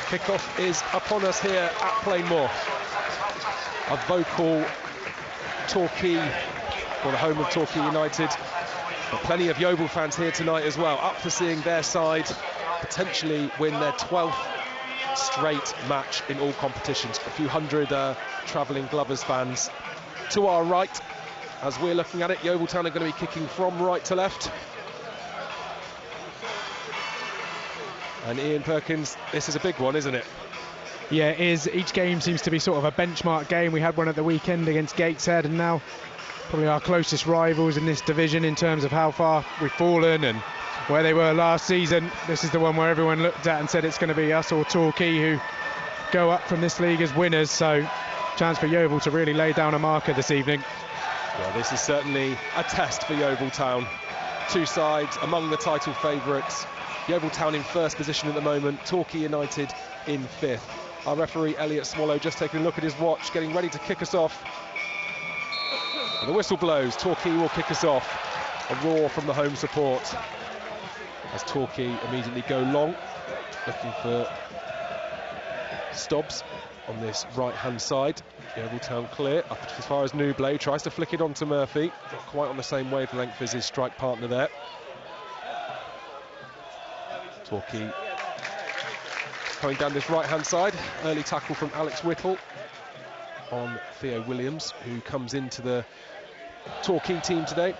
Kickoff is upon us here at Plainmoor. A vocal Torquay, or the home of Torquay United. But plenty of Yeovil fans here tonight as well, up for seeing their side potentially win their 12th straight match in all competitions. A few hundred travelling Glovers fans to our right. As we're looking at it, Yeovil Town are going to be kicking from right to left. And Ian Perkins, this is a big one, isn't it? Yeah, it is. Each game seems to be sort of a benchmark game. We had one at the weekend against Gateshead, and now probably our closest rivals in this division in terms of how far we've fallen and where they were last season. This is the one where everyone looked at and said it's going to be us or Torquay who go up from this league as winners. So, chance for Yeovil to really lay down a marker this evening. Yeah, this is certainly a test for Yeovil Town. Two sides among the title favourites. Yeovil Town in first position at the moment, Torquay United in fifth. Our referee Elliot Swallow just taking a look at his watch, getting ready to kick us off. And the whistle blows, Torquay will kick us off. A roar from the home support as Torquay immediately go long, looking for Stobbs on this right-hand side. Yeovil Town clear, up as far as Newblay, tries to flick it onto Murphy. Not quite on the same wavelength as his strike partner there. Torquay coming down this right-hand side. Early tackle from Alex Whittle on Theo Williams, who comes into the Torquay team today.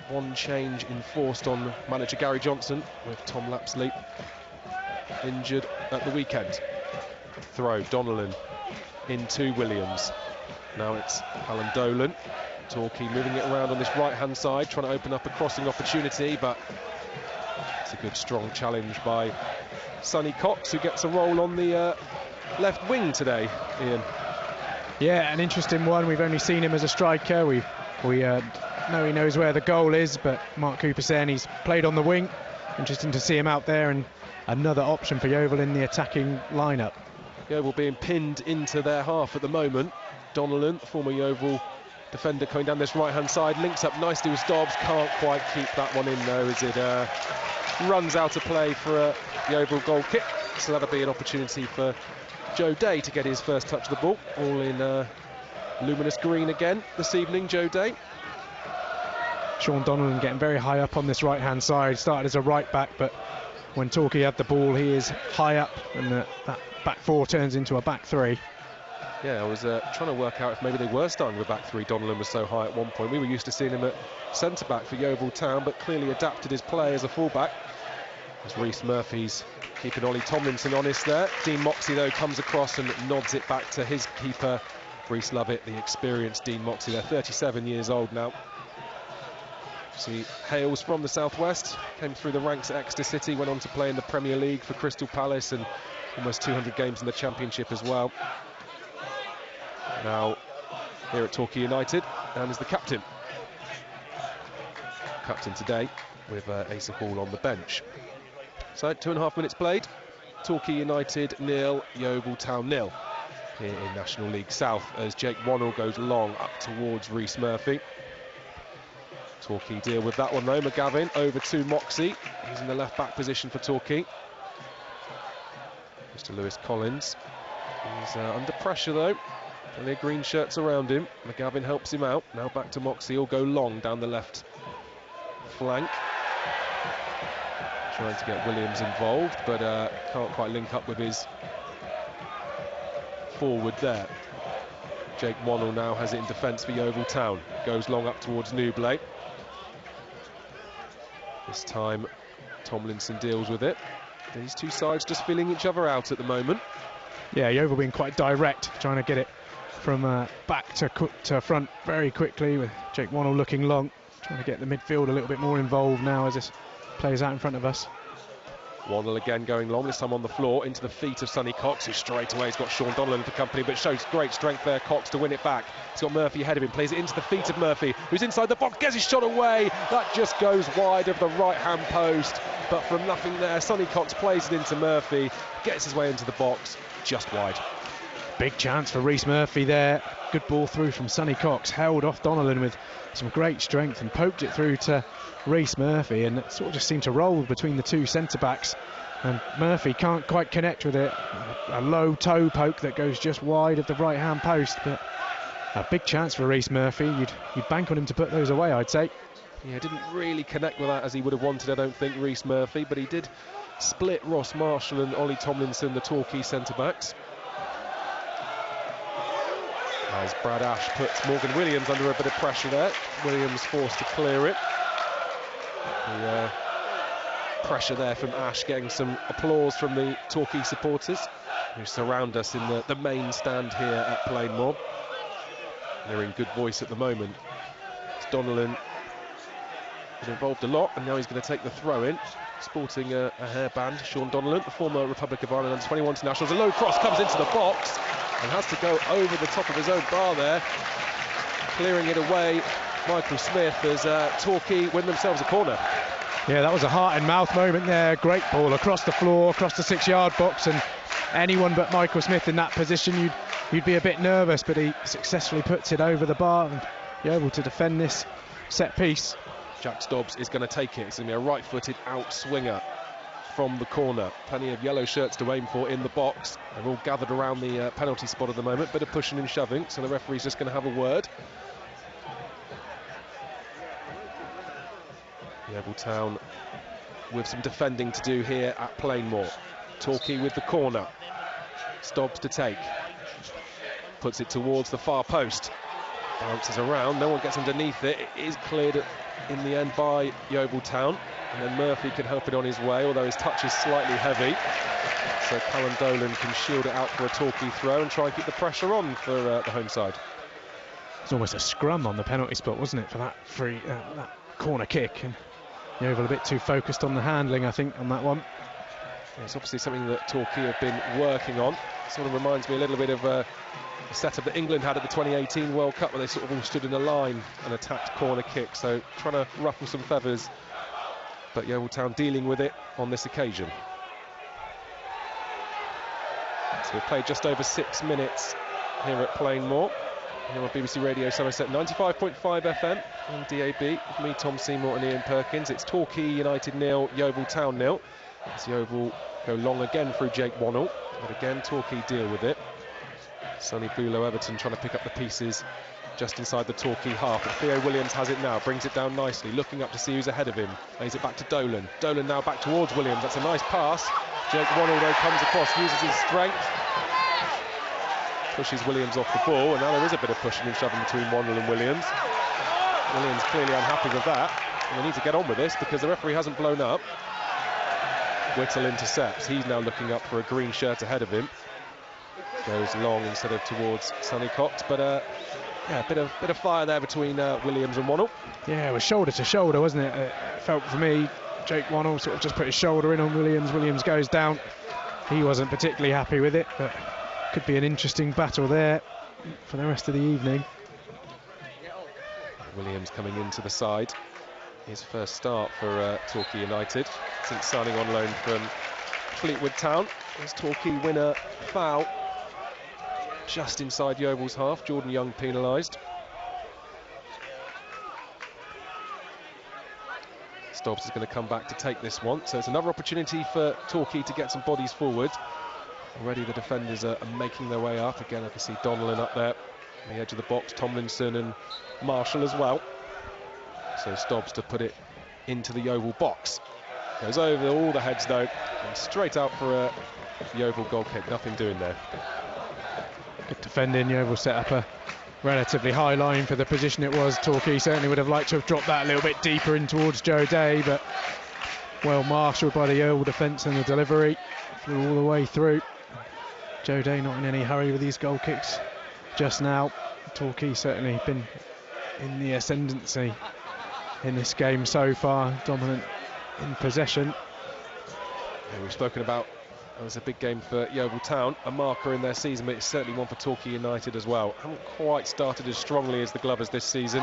One change enforced on manager Gary Johnson, with Tom Lapsley injured at the weekend. Throw, Donnellan into Williams. Now it's Alan Dolan. Torquay moving it around on this right-hand side, trying to open up a crossing opportunity, but it's a good strong challenge by Sonny Cox, who gets a roll on the left wing today, Ian. Yeah, an interesting one. We've only seen him as a striker. We know he knows where the goal is, but Mark Cooper saying he's played on the wing. Interesting to see him out there, and another option for Yeovil in the attacking lineup. Yeovil being pinned into their half at the moment. Donnellan, former Yeovil defender, coming down this right-hand side, links up nicely with Stobbs, can't quite keep that one in though, as it runs out of play for a Yeovil goal kick. So that'll be an opportunity for Joe Day to get his first touch of the ball. All in luminous green again this evening, Joe Day. Sean Donnellan getting very high up on this right-hand side. Started as a right-back, but when Torquay had the ball, he is high up, and that back four turns into a back three. Yeah, I was trying to work out if maybe they were starting with back three. Donnellan was so high at one point. We were used to seeing him at centre-back for Yeovil Town, but clearly adapted his play as a full-back. As Rhys Murphy's keeping Ollie Tomlinson honest there. Dean Moxey, though, comes across and nods it back to his keeper, Rhys Lovett, the experienced Dean Moxey. They're 37 years old now. He hails from the southwest, came through the ranks at Exeter City, went on to play in the Premier League for Crystal Palace and almost 200 games in the Championship as well. Now here at Torquay United, and is the captain. Captain today with Asa Hall on the bench. So 2.5 minutes played. Torquay United 0, Yeovil Town 0 here in National League South, as Jake Wannell goes long up towards Rhys Murphy. Torquay deal with that one though. McGavin over to Moxey. He's in the left back position for Torquay. Mr. Lewis Collins. He's under pressure though. Plenty of green shirts around him. McGavin helps him out. Now back to Moxey. He'll go long down the left flank. Trying to get Williams involved, but can't quite link up with his forward there. Jake Wannell now has it in defence for Yeovil Town. Goes long up towards Newblay. This time Tomlinson deals with it. These two sides just filling each other out at the moment. Yeah, Yeovil being quite direct, trying to get it from back to front very quickly, with Jake Wannell looking long, trying to get the midfield a little bit more involved now as this plays out in front of us. Wannell again going long, this time on the floor, into the feet of Sonny Cox, who straight away has got Sean Donnellan for company, but shows great strength there, Cox, to win it back. He's got Murphy ahead of him, plays it into the feet of Murphy, who's inside the box, gets his shot away. That just goes wide of the right-hand post, but from nothing there, Sonny Cox plays it into Murphy, gets his way into the box, just wide. Big chance for Rhys Murphy there. good ball through from Sonny Cox, held off Donnellan with some great strength and poked it through to Rhys Murphy, and it sort of just seemed to roll between the two centre-backs, and Murphy can't quite connect with it. A low toe poke that goes just wide of the right-hand post, but a big chance for Rhys Murphy. You'd bank on him to put those away, I'd say. Yeah, didn't really connect with that as he would have wanted, I don't think, Rhys Murphy, but he did split Ross Marshall and Ollie Tomlinson, the Torquay centre-backs. As Brad Ash puts Morgan Williams under a bit of pressure there. Williams forced to clear it. The pressure there from Ash, getting some applause from the Torquay supporters who surround us in the main stand here at Plainmoor. They're in good voice at the moment. It's Donnellan been involved a lot, and now he's going to take the throw-in, sporting a hairband. Sean Donnellan, the former Republic of Ireland under-21 international. A low cross comes into the box and has to go over the top of his own bar there, clearing it away. Michael Smith as Torquay win themselves a corner. Yeah, that was a heart and mouth moment there. Great ball across the floor, across the 6-yard box, and anyone but Michael Smith in that position, you'd be a bit nervous, but he successfully puts it over the bar and you're able to defend this set piece. Jack Stobbs is going to take it. It's going to be a right-footed out swinger from the corner. Plenty of yellow shirts to aim for in the box. They're all gathered around the penalty spot at the moment. Bit of pushing and shoving, so the referee's just going to have a word. Yeovil Town with some defending to do here at Plainmoor. Torquay with the corner. Stobbs to take. Puts it towards the far post. Bounces around, no one gets underneath it. It is cleared in the end by Yeovil Town, and then Murphy can help it on his way, although his touch is slightly heavy. So Callum Dolan can shield it out for a Torquay throw and try and keep the pressure on for the home side. It's almost a scrum on the penalty spot, wasn't it, for that free that corner kick, and Yeovil a bit too focused on the handling, I think, on that one. Yeah, it's obviously something that Torquay have been working on. Sort of reminds me a little bit of the setup that England had at the 2018 World Cup, where they sort of all stood in a line and attacked corner kicks, so trying to ruffle some feathers, but Yeovil Town dealing with it on this occasion. So we've played just over 6 minutes here at Plainmoor, here on BBC Radio Somerset 95.5 FM and DAB, with me, Tom Seymour, and Ian Perkins. It's Torquay United 0, Yeovil Town 0. As Yeovil go long again through Jake Wannell, but again Torquay deal with it. Sonny Bulow Everton trying to pick up the pieces just inside the Torquay half, but Theo Williams has it now, brings it down nicely, looking up to see who's ahead of him. Lays it back to Dolan. Dolan now back towards Williams. That's a nice pass. Jake Wannell though comes across, uses his strength, pushes Williams off the ball, and now there is a bit of pushing and shoving between Wannell and Williams. Williams clearly unhappy with that, and they need to get on with this because the referee hasn't blown up. Whittle intercepts. He's now looking up for a green shirt ahead of him. Goes long instead of towards Sonny Cox, but yeah, a bit of fire there between Williams and Wannell. Yeah, it was shoulder to shoulder, wasn't it? It felt for me, Jake Wannell sort of just put his shoulder in on Williams. Williams goes down. He wasn't particularly happy with it, but could be an interesting battle there for the rest of the evening. Williams coming into the side. His first start for Torquay United since signing on loan from Fleetwood Town. As Torquay win a foul just inside Yeovil's half. Jordan Young penalised. Stobbs is going to come back to take this one, so it's another opportunity for Torquay to get some bodies forward. Already the defenders are making their way up. Again, I can see Donnellan up there on the edge of the box, Tomlinson and Marshall as well. So Stobbs to put it into the Yeovil box. Goes over all the heads though, and straight out for a Yeovil goal kick. Nothing doing there. Good defending. Yeovil set up a relatively high line for the position it was. Torquay certainly would have liked to have dropped that a little bit deeper in towards Joe Day, but well marshalled by the Yeovil defence, and the delivery flew all the way through. Joe Day not in any hurry with these goal kicks just now. Torquay certainly been in the ascendancy in this game so far, dominant in possession. Yeah, we've spoken about it was a big game for Yeovil Town, a marker in their season, but it's certainly one for Torquay United as well. Haven't quite started as strongly as the Glovers this season.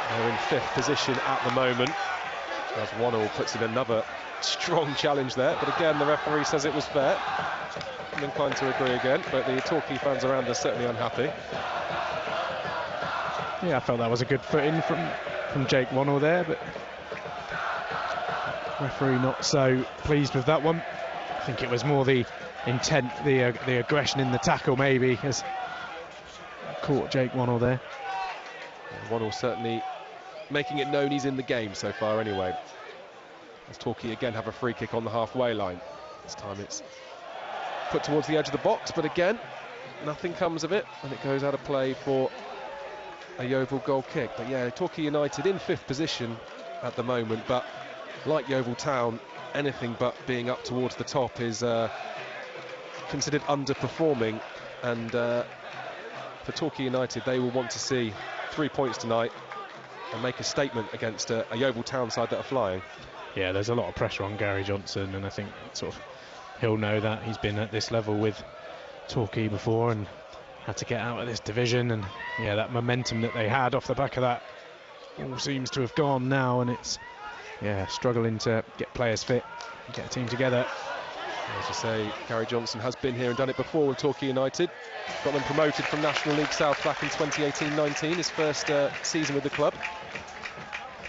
They're in 5th position at the moment. As 1-1 puts in another strong challenge there, but again the referee says it was fair. I'm inclined to agree again, but the Torquay fans around are certainly unhappy. Yeah, I felt that was a good foot in from Jake Wannell there, but referee not so pleased with that one. I think it was more the intent, the aggression in the tackle maybe has caught Jake Wannell there. Yeah, Wannell certainly making it known he's in the game so far anyway. As Torquay again have a free kick on the halfway line. This time it's put towards the edge of the box, but again nothing comes of it, and it goes out of play for a Yeovil goal kick. But yeah, Torquay United in 5th position at the moment, but like Yeovil Town, anything but being up towards the top is considered underperforming, and for Torquay United they will want to see 3 points tonight and make a statement against a Yeovil Town side that are flying. Yeah, there's a lot of pressure on Gary Johnson, and I think sort of he'll know that. He's been at this level with Torquay before and had to get out of this division, and yeah, that momentum that they had off the back of that all seems to have gone now, and it's struggling to get players fit and get a team together. As you say, Gary Johnson has been here and done it before with Torquay United. Got them promoted from National League South back in 2018-19, his first season with the club.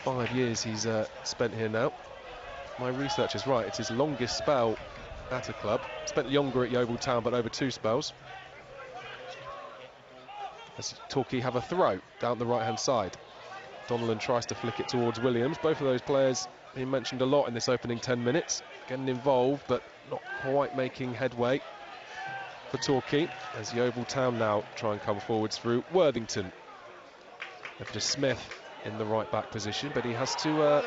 5 years he's spent here now. My research is right, it's his longest spell at a club. Spent longer at Yeovil Town, but over 2 spells. As Torquay have a throw down the right-hand side. Donnellan tries to flick it towards Williams. Both of those players being mentioned a lot in this opening 10 minutes. Getting involved, but not quite making headway for Torquay. As Yeovil Town now try and come forwards through Worthington. Left to Smith in the right-back position, but he has to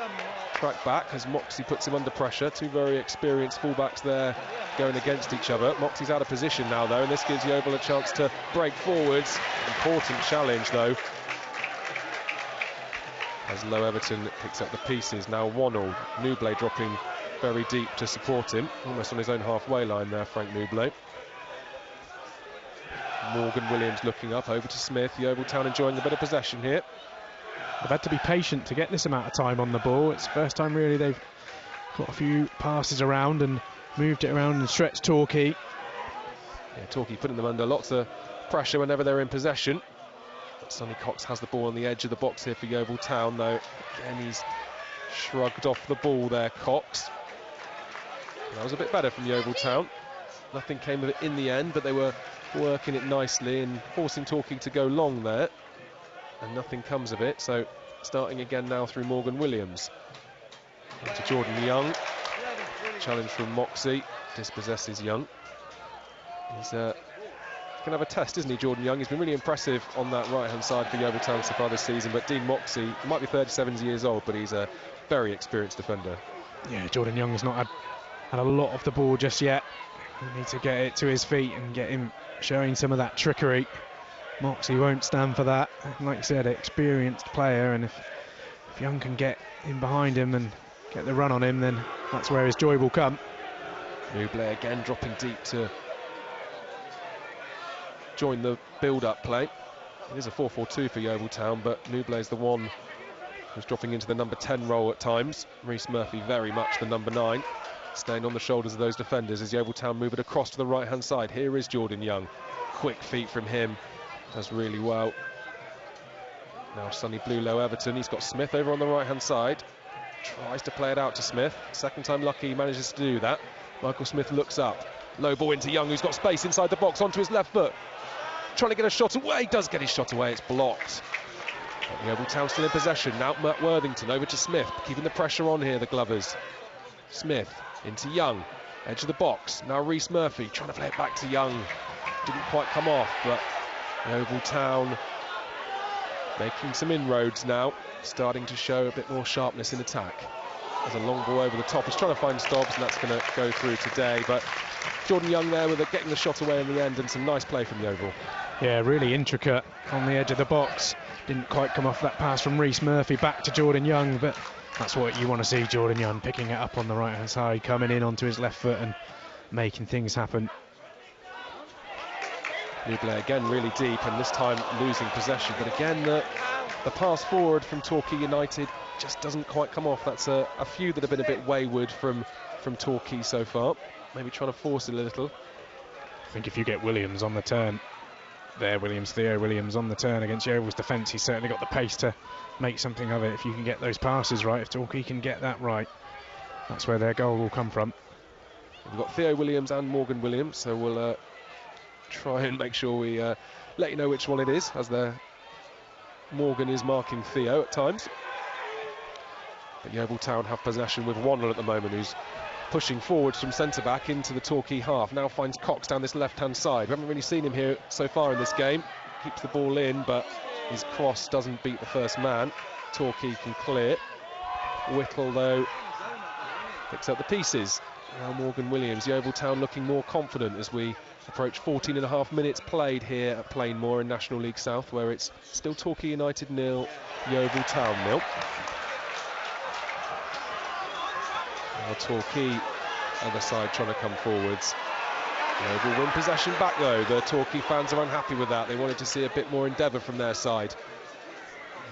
track back as Moxey puts him under pressure. 2 very experienced fullbacks there going against each other. Moxey's out of position now, though, and this gives Yeovil a chance to break forwards. Important challenge, though, as Low Everton picks up the pieces. Now Wannell, Newblay dropping very deep to support him, almost on his own halfway line there, Frank Newblay. Morgan Williams looking up, over to Smith. Yeovil Town enjoying a bit of possession here. They've had to be patient to get this amount of time on the ball. It's the first time really they've got a few passes around and moved it around and stretched Torquay. Yeah, Torquay putting them under lots of pressure whenever they're in possession. But Sonny Cox has the ball on the edge of the box here for Yeovil Town, though. Again, he's shrugged off the ball there, Cox. That was a bit better from Yeovil Town. Nothing came of it in the end, but they were working it nicely and forcing Torquay to go long there. And nothing comes of it, so starting again now through Morgan Williams. To Jordan Young. Challenge from Moxey. Dispossesses Young. He's going to have a test, isn't he, Jordan Young? He's been really impressive on that right-hand side for Yeovil Town so far this season, but Dean Moxey might be 37 years old, but he's a very experienced defender. Yeah, Jordan Young has not had a lot of the ball just yet. We need to get it to his feet and get him showing some of that trickery. Moxey won't stand for that. Like you said, experienced player, and if Young can get in behind him and get the run on him, then that's where his joy will come. Newblay again dropping deep to join the build-up play. It is a 4-4-2 for Yeovil Town, but Newblay's the one who's dropping into the number 10 role at times. Rhys Murphy very much the number 9, staying on the shoulders of those defenders as Yeovil Town move it across to the right-hand side. Here is Jordan Young. Quick feet from him. Does really well. Now Sonny Blue Low Everton. He's got Smith over on the right-hand side. Tries to play it out to Smith. Second time lucky he manages to do that. Michael Smith looks up. Low ball into Young, who's got space inside the box onto his left foot. Trying to get a shot away. He does get his shot away. It's blocked. But Yeovil Town still in possession. Now Matt Worthington over to Smith. Keeping the pressure on here, the Glovers. Smith into Young. Edge of the box. Now Rhys Murphy trying to play it back to Young. Didn't quite come off, but Yeovil Town making some inroads now, starting to show a bit more sharpness in attack. There's a long ball over the top. He's trying to find Stobbs, and that's going to go through today. But Jordan Young there with getting the shot away in the end, and some nice play from Yeovil. Yeah, really intricate on the edge of the box. Didn't quite come off that pass from Rhys Murphy back to Jordan Young, but that's what you want to see, Jordan Young picking it up on the right-hand side, coming in onto his left foot and making things happen. Newblay again really deep, and this time losing possession, but again The pass forward from Torquay United just doesn't quite come off. That's a few that have been a bit wayward from Torquay so far. Maybe trying to force it a little. I think if you get Williams on the turn there, Theo Williams on the turn against Yeovil's defence, he's certainly got the pace to make something of it. If you can get those passes right, if Torquay can get that right, that's where their goal will come from. We've got Theo Williams and Morgan Williams, so we'll try and make sure we let you know which one it is, as Morgan is marking Theo at times. But Yeovil Town have possession with Wandel at the moment, who's pushing forwards from centre-back into the Torquay half. Now finds Cox down this left-hand side. We haven't really seen him here so far in this game. Keeps the ball in, but his cross doesn't beat the first man. Torquay can clear. Whittle, though, picks up the pieces. Now Morgan Williams. Yeovil Town looking more confident as we approach 14.5 minutes played here at Plainmoor in National League South, where it's still Torquay United 0, Yeovil Town 0. Now Torquay, other side trying to come forwards. Yeovil win possession back though. The Torquay fans are unhappy with that. They wanted to see a bit more endeavour from their side.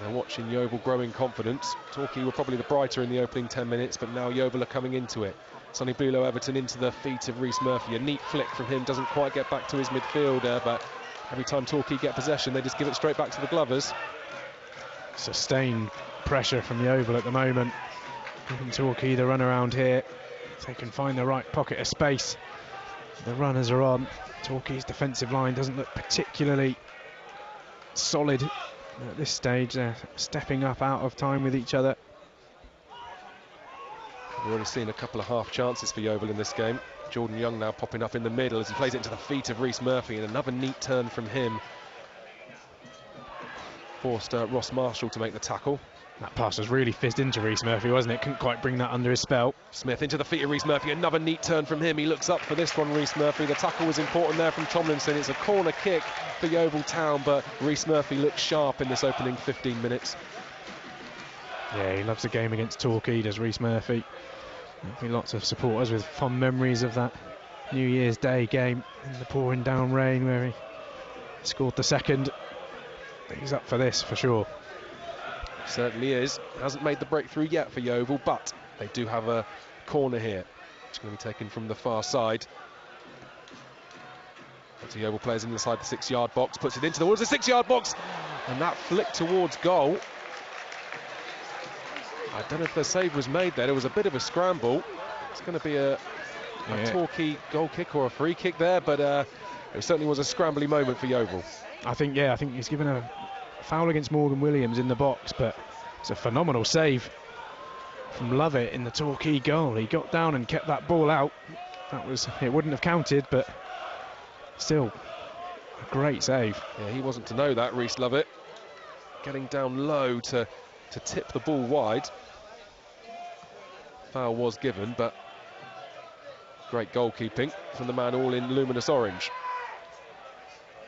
They're watching Yeovil growing confidence. Torquay were probably the brighter in the opening 10 minutes, but now Yeovil are coming into it. Sonny Bulow-Everton into the feet of Rhys Murphy. A neat flick from him, doesn't quite get back to his midfielder, but every time Torquay get possession, they just give it straight back to the Glovers. Sustained pressure from Yeovil at the moment. Giving Torquay the run around here. If they can find the right pocket of space, the runners are on. Torquay's defensive line doesn't look particularly solid at this stage. They're stepping up out of time with each other. We've already seen a couple of half chances for Yeovil in this game. Jordan Young now popping up in the middle as he plays it into the feet of Rhys Murphy, and another neat turn from him forced Ross Marshall to make the tackle. That pass was really fizzed into Rhys Murphy, wasn't it? Couldn't quite bring that under his spell. Smith into the feet of Rhys Murphy, another neat turn from him. He looks up for this one, Rhys Murphy. The tackle was important there from Tomlinson. It's a corner kick for Yeovil Town, but Rhys Murphy looks sharp in this opening 15 minutes. Yeah, he loves the game against Torquay, does Rhys Murphy. There'll be lots of supporters with fond memories of that New Year's Day game in the pouring down rain where he scored the second. He's up for this for sure. Certainly is. Hasn't made the breakthrough yet for Yeovil, but they do have a corner here. It's going to be taken from the far side. So Yeovil plays inside the 6-yard box, puts it into towards the 6-yard box, and that flick towards goal. I don't know if the save was made there. It was a bit of a scramble. It's going to be a Torquay goal kick or a free kick there, but it certainly was a scrambly moment for Yeovil. I think he's given a foul against Morgan Williams in the box, but it's a phenomenal save from Lovett in the Torquay goal. He got down and kept that ball out. It wouldn't have counted, but still a great save. Yeah, he wasn't to know that, Rhys Lovett. Getting down low to tip the ball wide. Foul was given, but great goalkeeping from the man all in luminous orange.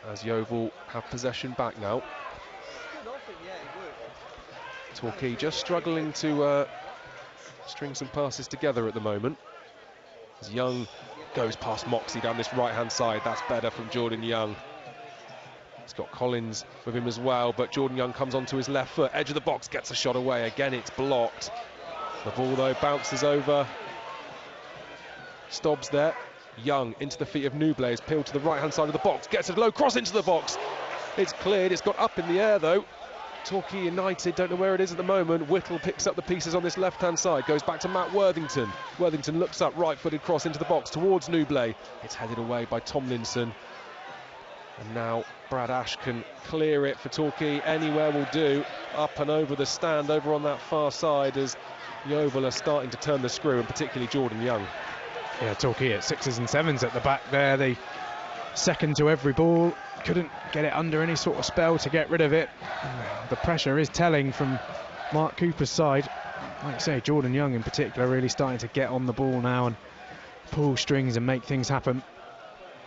As Yeovil have possession back now. Torquay just struggling to string some passes together at the moment. As Young goes past Moxey down this right-hand side. That's better from Jordan Young. He's got Collins with him as well, but Jordan Young comes onto his left foot. Edge of the box, gets a shot away. Again, it's blocked. The ball, though, bounces over. Stobbs there. Young into the feet of Nublaze, peeled to the right-hand side of the box. Gets a low cross into the box. It's cleared. It's got up in the air, though. Torquay United don't know where it is at the moment. Whittle picks up the pieces on this left-hand side, goes back to Matt Worthington. Worthington looks up, right-footed cross into the box towards Nublaze. It's headed away by Tomlinson. And now Brad Ash can clear it for Torquay. Anywhere will do. Up and over the stand, over on that far side, as Yeovil are starting to turn the screw, and particularly Jordan Young. Yeah, Torquay at 6s and 7s at the back there. They second to every ball. Couldn't get it under any sort of spell to get rid of it. The pressure is telling from Mark Cooper's side. Like I say, Jordan Young in particular really starting to get on the ball now and pull strings and make things happen.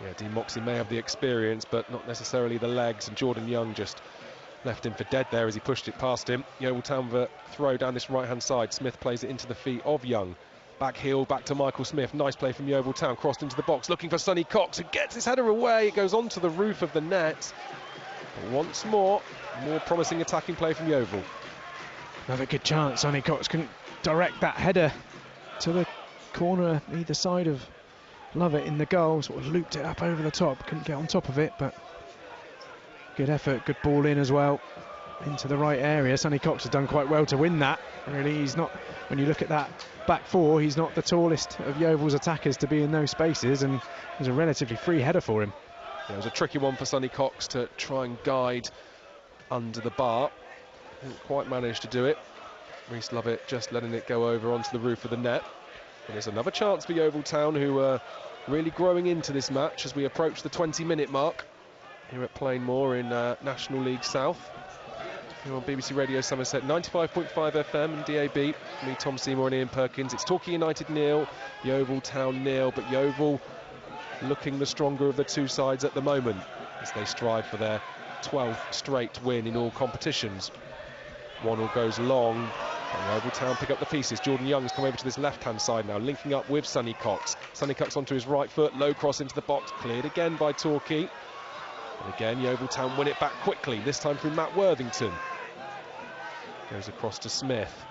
Yeah, Dean Moxey may have the experience, but not necessarily the legs, and Jordan Young just left him for dead there as he pushed it past him. Yeovil Town with a throw down this right-hand side. Smith plays it into the feet of Young. Back heel, back to Michael Smith. Nice play from Yeovil Town. Crossed into the box, looking for Sonny Cox, who gets his header away. It goes onto the roof of the net. But once more promising attacking play from Yeovil. Another good chance. Sonny Cox couldn't direct that header to the corner either side of Lovett in the goal. Sort of looped it up over the top. Couldn't get on top of it, but good effort, good ball in as well into the right area. Sonny Cox has done quite well to win that. Really, he's not, when you look at that back four, he's not the tallest of Yeovil's attackers to be in those spaces, and it was a relatively free header for him. Yeah, it was a tricky one for Sonny Cox to try and guide under the bar. Didn't quite manage to do it. Reese Lovett just letting it go over onto the roof of the net. And there's another chance for Yeovil Town, who are really growing into this match as we approach the 20-minute mark here at Plainmoor in National League South. Here on BBC Radio Somerset, 95.5 FM and DAB. Me, Tom Seymour and Ian Perkins. It's Torquay United 0, Yeovil Town 0, but Yeovil looking the stronger of the two sides at the moment as they strive for their 12th straight win in all competitions. One goes long, and Yeovil Town pick up the pieces. Jordan Young's come over to this left-hand side now, linking up with Sonny Cox. Sonny Cox onto his right foot, low cross into the box, cleared again by Torquay. And again, Yeovil Town win it back quickly, this time through Matt Worthington. Goes across to Smith.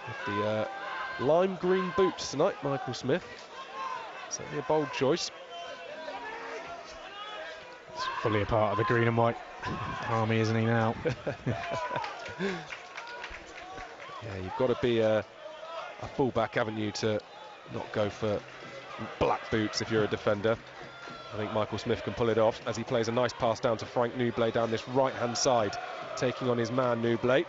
With the lime green boots tonight, Michael Smith. Certainly a bold choice. It's fully a part of the green and white army, isn't he now? Yeah, you've got to be a full-back, haven't you, to not go for black boots if you're a defender. I think Michael Smith can pull it off as he plays a nice pass down to Frank Newblay down this right-hand side, taking on his man Newblay.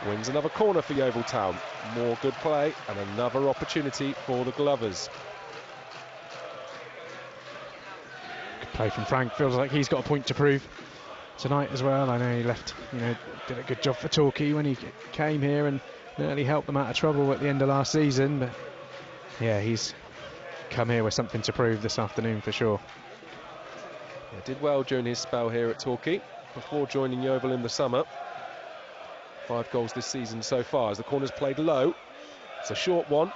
Wins another corner for Yeovil Town. More good play and another opportunity for the Glovers. Good play from Frank. Feels like he's got a point to prove tonight as well. I know he left, did a good job for Torquay when he came here and nearly helped them out of trouble at the end of last season. But yeah, he's come here with something to prove this afternoon for sure. Yeah, did well during his spell here at Torquay before joining Yeovil in the summer. 5 goals this season so far as the corner's played low. It's a short one.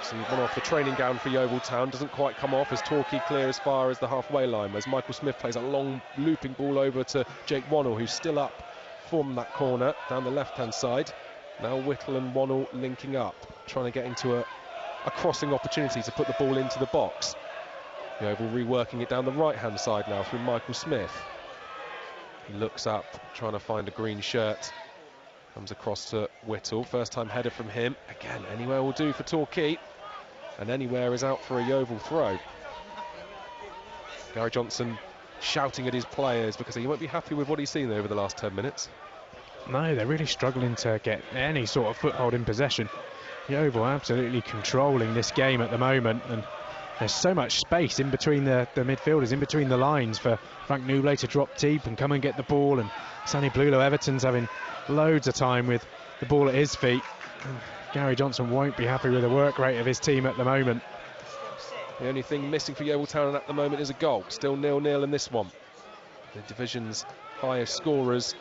So one off the training gown for Yeovil Town, doesn't quite come off as Torquay clear as far as the halfway line, as Michael Smith plays a long looping ball over to Jake Wannell, who's still up from that corner down the left-hand side. Now Whittle and Wannell linking up, trying to get into a crossing opportunity to put the ball into the box. Yeovil reworking it down the right-hand side now through Michael Smith. He looks up, trying to find a green shirt. Comes across to Whittle, first time header from him. Again, anywhere will do for Torquay. And anywhere is out for a Yeovil throw. Gary Johnson shouting at his players because he won't be happy with what he's seen over the last 10 minutes. No, they're really struggling to get any sort of foothold in possession. Yeovil absolutely controlling this game at the moment, and there's so much space in between the midfielders, in between the lines for Frank Newblay to drop deep and come and get the ball, and Sonny Blulow-Everton's having loads of time with the ball at his feet. And Gary Johnson won't be happy with the work rate of his team at the moment. The only thing missing for Yeovil Town at the moment is a goal. Still 0-0 in this one. The division's highest scorers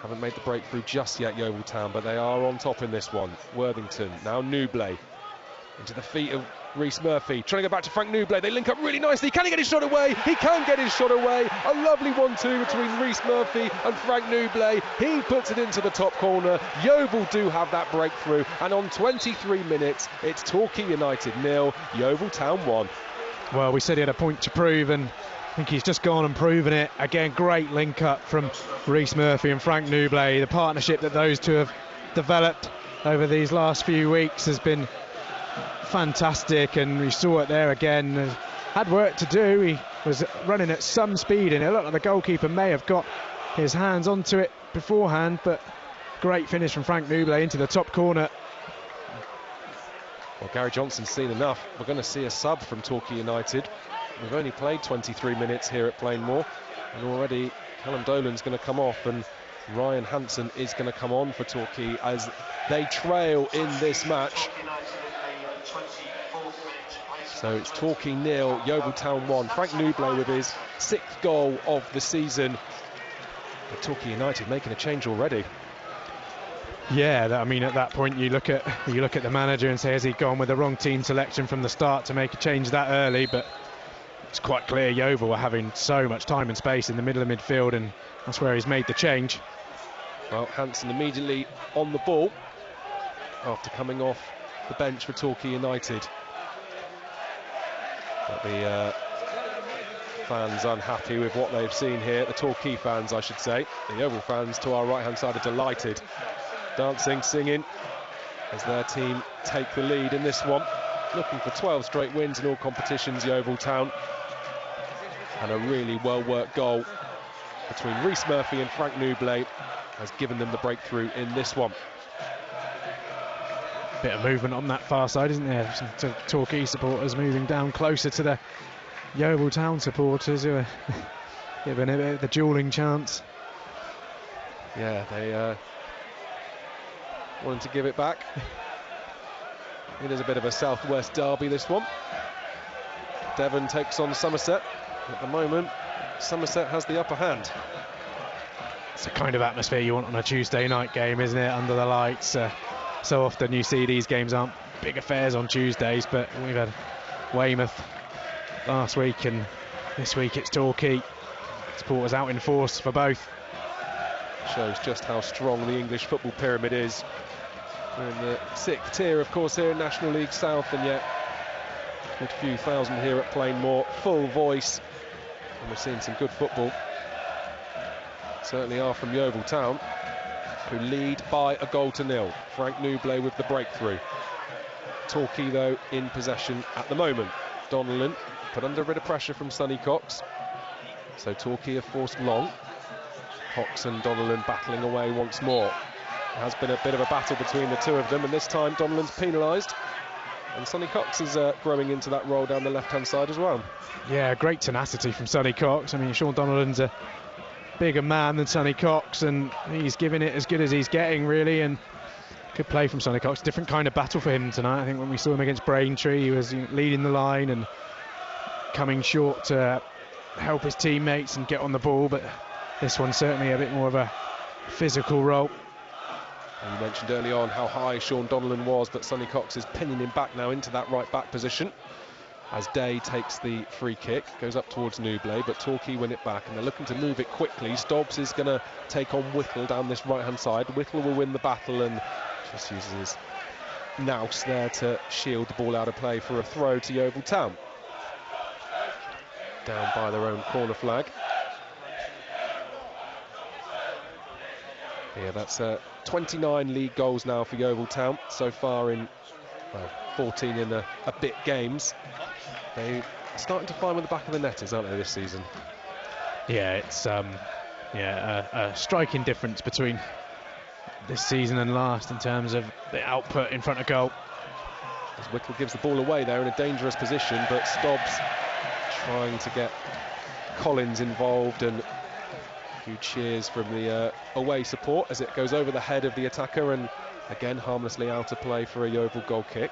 haven't made the breakthrough just yet, Yeovil Town, but they are on top in this one. Worthington, now Newblay. Into the feet of Reese Murphy, trying to go back to Frank Newblay. They link up really nicely. Can he get his shot away? He can get his shot away. A lovely 1-2 between Reese Murphy and Frank Newblay. He puts it into the top corner. Yeovil do have that breakthrough, and on 23 minutes, it's Torquay United 0, Yeovil Town 1. Well, we said he had a point to prove, and I think he's just gone and proven it. Again, great link up from Reese Murphy and Frank Newblay. The partnership that those two have developed over these last few weeks has been fantastic, and we saw it there again. Had work to do. He was running at some speed, and it looked like the goalkeeper may have got his hands onto it beforehand, but great finish from Frank Newblay into the top corner. Well, Gary Johnson's seen enough. We're going to see a sub from Torquay United. We've only played 23 minutes here at Plainmoor, and already Callum Dolan's going to come off, and Ryan Hansen is going to come on for Torquay as they trail in this match. So it's Torquay 0, Yeovil Town 1. Frank Newblay with his 6th goal of the season. But Torquay United making a change already. Yeah, I mean, at that point you look at the manager and say, has he gone with the wrong team selection from the start to make a change that early? But it's quite clear Yeovil were having so much time and space in the middle of midfield, and that's where he's made the change. Well, Hansen immediately on the ball after coming off the bench for Torquay United. But the fans unhappy with what they've seen here. The Torquay fans, I should say. The Yeovil fans to our right-hand side are delighted. Dancing, singing, as their team take the lead in this one. Looking for 12 straight wins in all competitions, Yeovil Town. And a really well-worked goal between Rhys Murphy and Frank Nublet has given them the breakthrough in this one. Bit of movement on that far side, isn't there? Some Torquay supporters moving down closer to the Yeovil Town supporters who are giving a bit of the duelling chance. Yeah, they wanted to give it back. It is a bit of a southwest derby, this one. Devon takes on Somerset. At the moment, Somerset has the upper hand. It's the kind of atmosphere you want on a Tuesday night game, isn't it? Under the lights. So often you see these games aren't big affairs on Tuesdays, but we've had Weymouth last week, and this week it's Torquay. Supporters out in force for both. Shows just how strong the English football pyramid is. We're in the 6th tier, of course, here in National League South, and yet a good few thousand here at Plainmoor. Full voice, and we're seeing some good football. Certainly are from Yeovil Town, who lead by a goal to nil. Frank Nublet with the breakthrough. Torquay, though, in possession at the moment. Donnellan put under a bit of pressure from Sonny Cox, so Torquay are forced long. Cox and Donnellan battling away once more. It has been a bit of a battle between the two of them, and this time Donnellan's penalised, and Sonny Cox is growing into that role down the left-hand side as well. Yeah, great tenacity from Sonny Cox. I mean, Sean Donnellan's a bigger man than Sonny Cox, and he's giving it as good as he's getting, really, and good play from Sonny Cox. Different kind of battle for him tonight. I think when we saw him against Braintree, he was leading the line and coming short to help his teammates and get on the ball, but this one's certainly a bit more of a physical role. And you mentioned early on how high Sean Donnellan was, but Sonny Cox is pinning him back now into that right back position as Day takes the free kick, goes up towards Nublet, but Torquay win it back, and they're looking to move it quickly. Stobbs is going to take on Whittle down this right-hand side. Whittle will win the battle and just uses his nous there to shield the ball out of play for a throw to Yeovil Town. Down by their own corner flag. Yeah, that's 29 league goals now for Yeovil Town so far in, well, 14 in a bit games. They are starting to find where the back of the net is, aren't they, this season? Yeah, it's a striking difference between this season and last in terms of the output in front of goal. As Whittle gives the ball away there in a dangerous position, but Stobbs trying to get Collins involved, and a few cheers from the away support as it goes over the head of the attacker, and again harmlessly out of play for a Yeovil goal kick.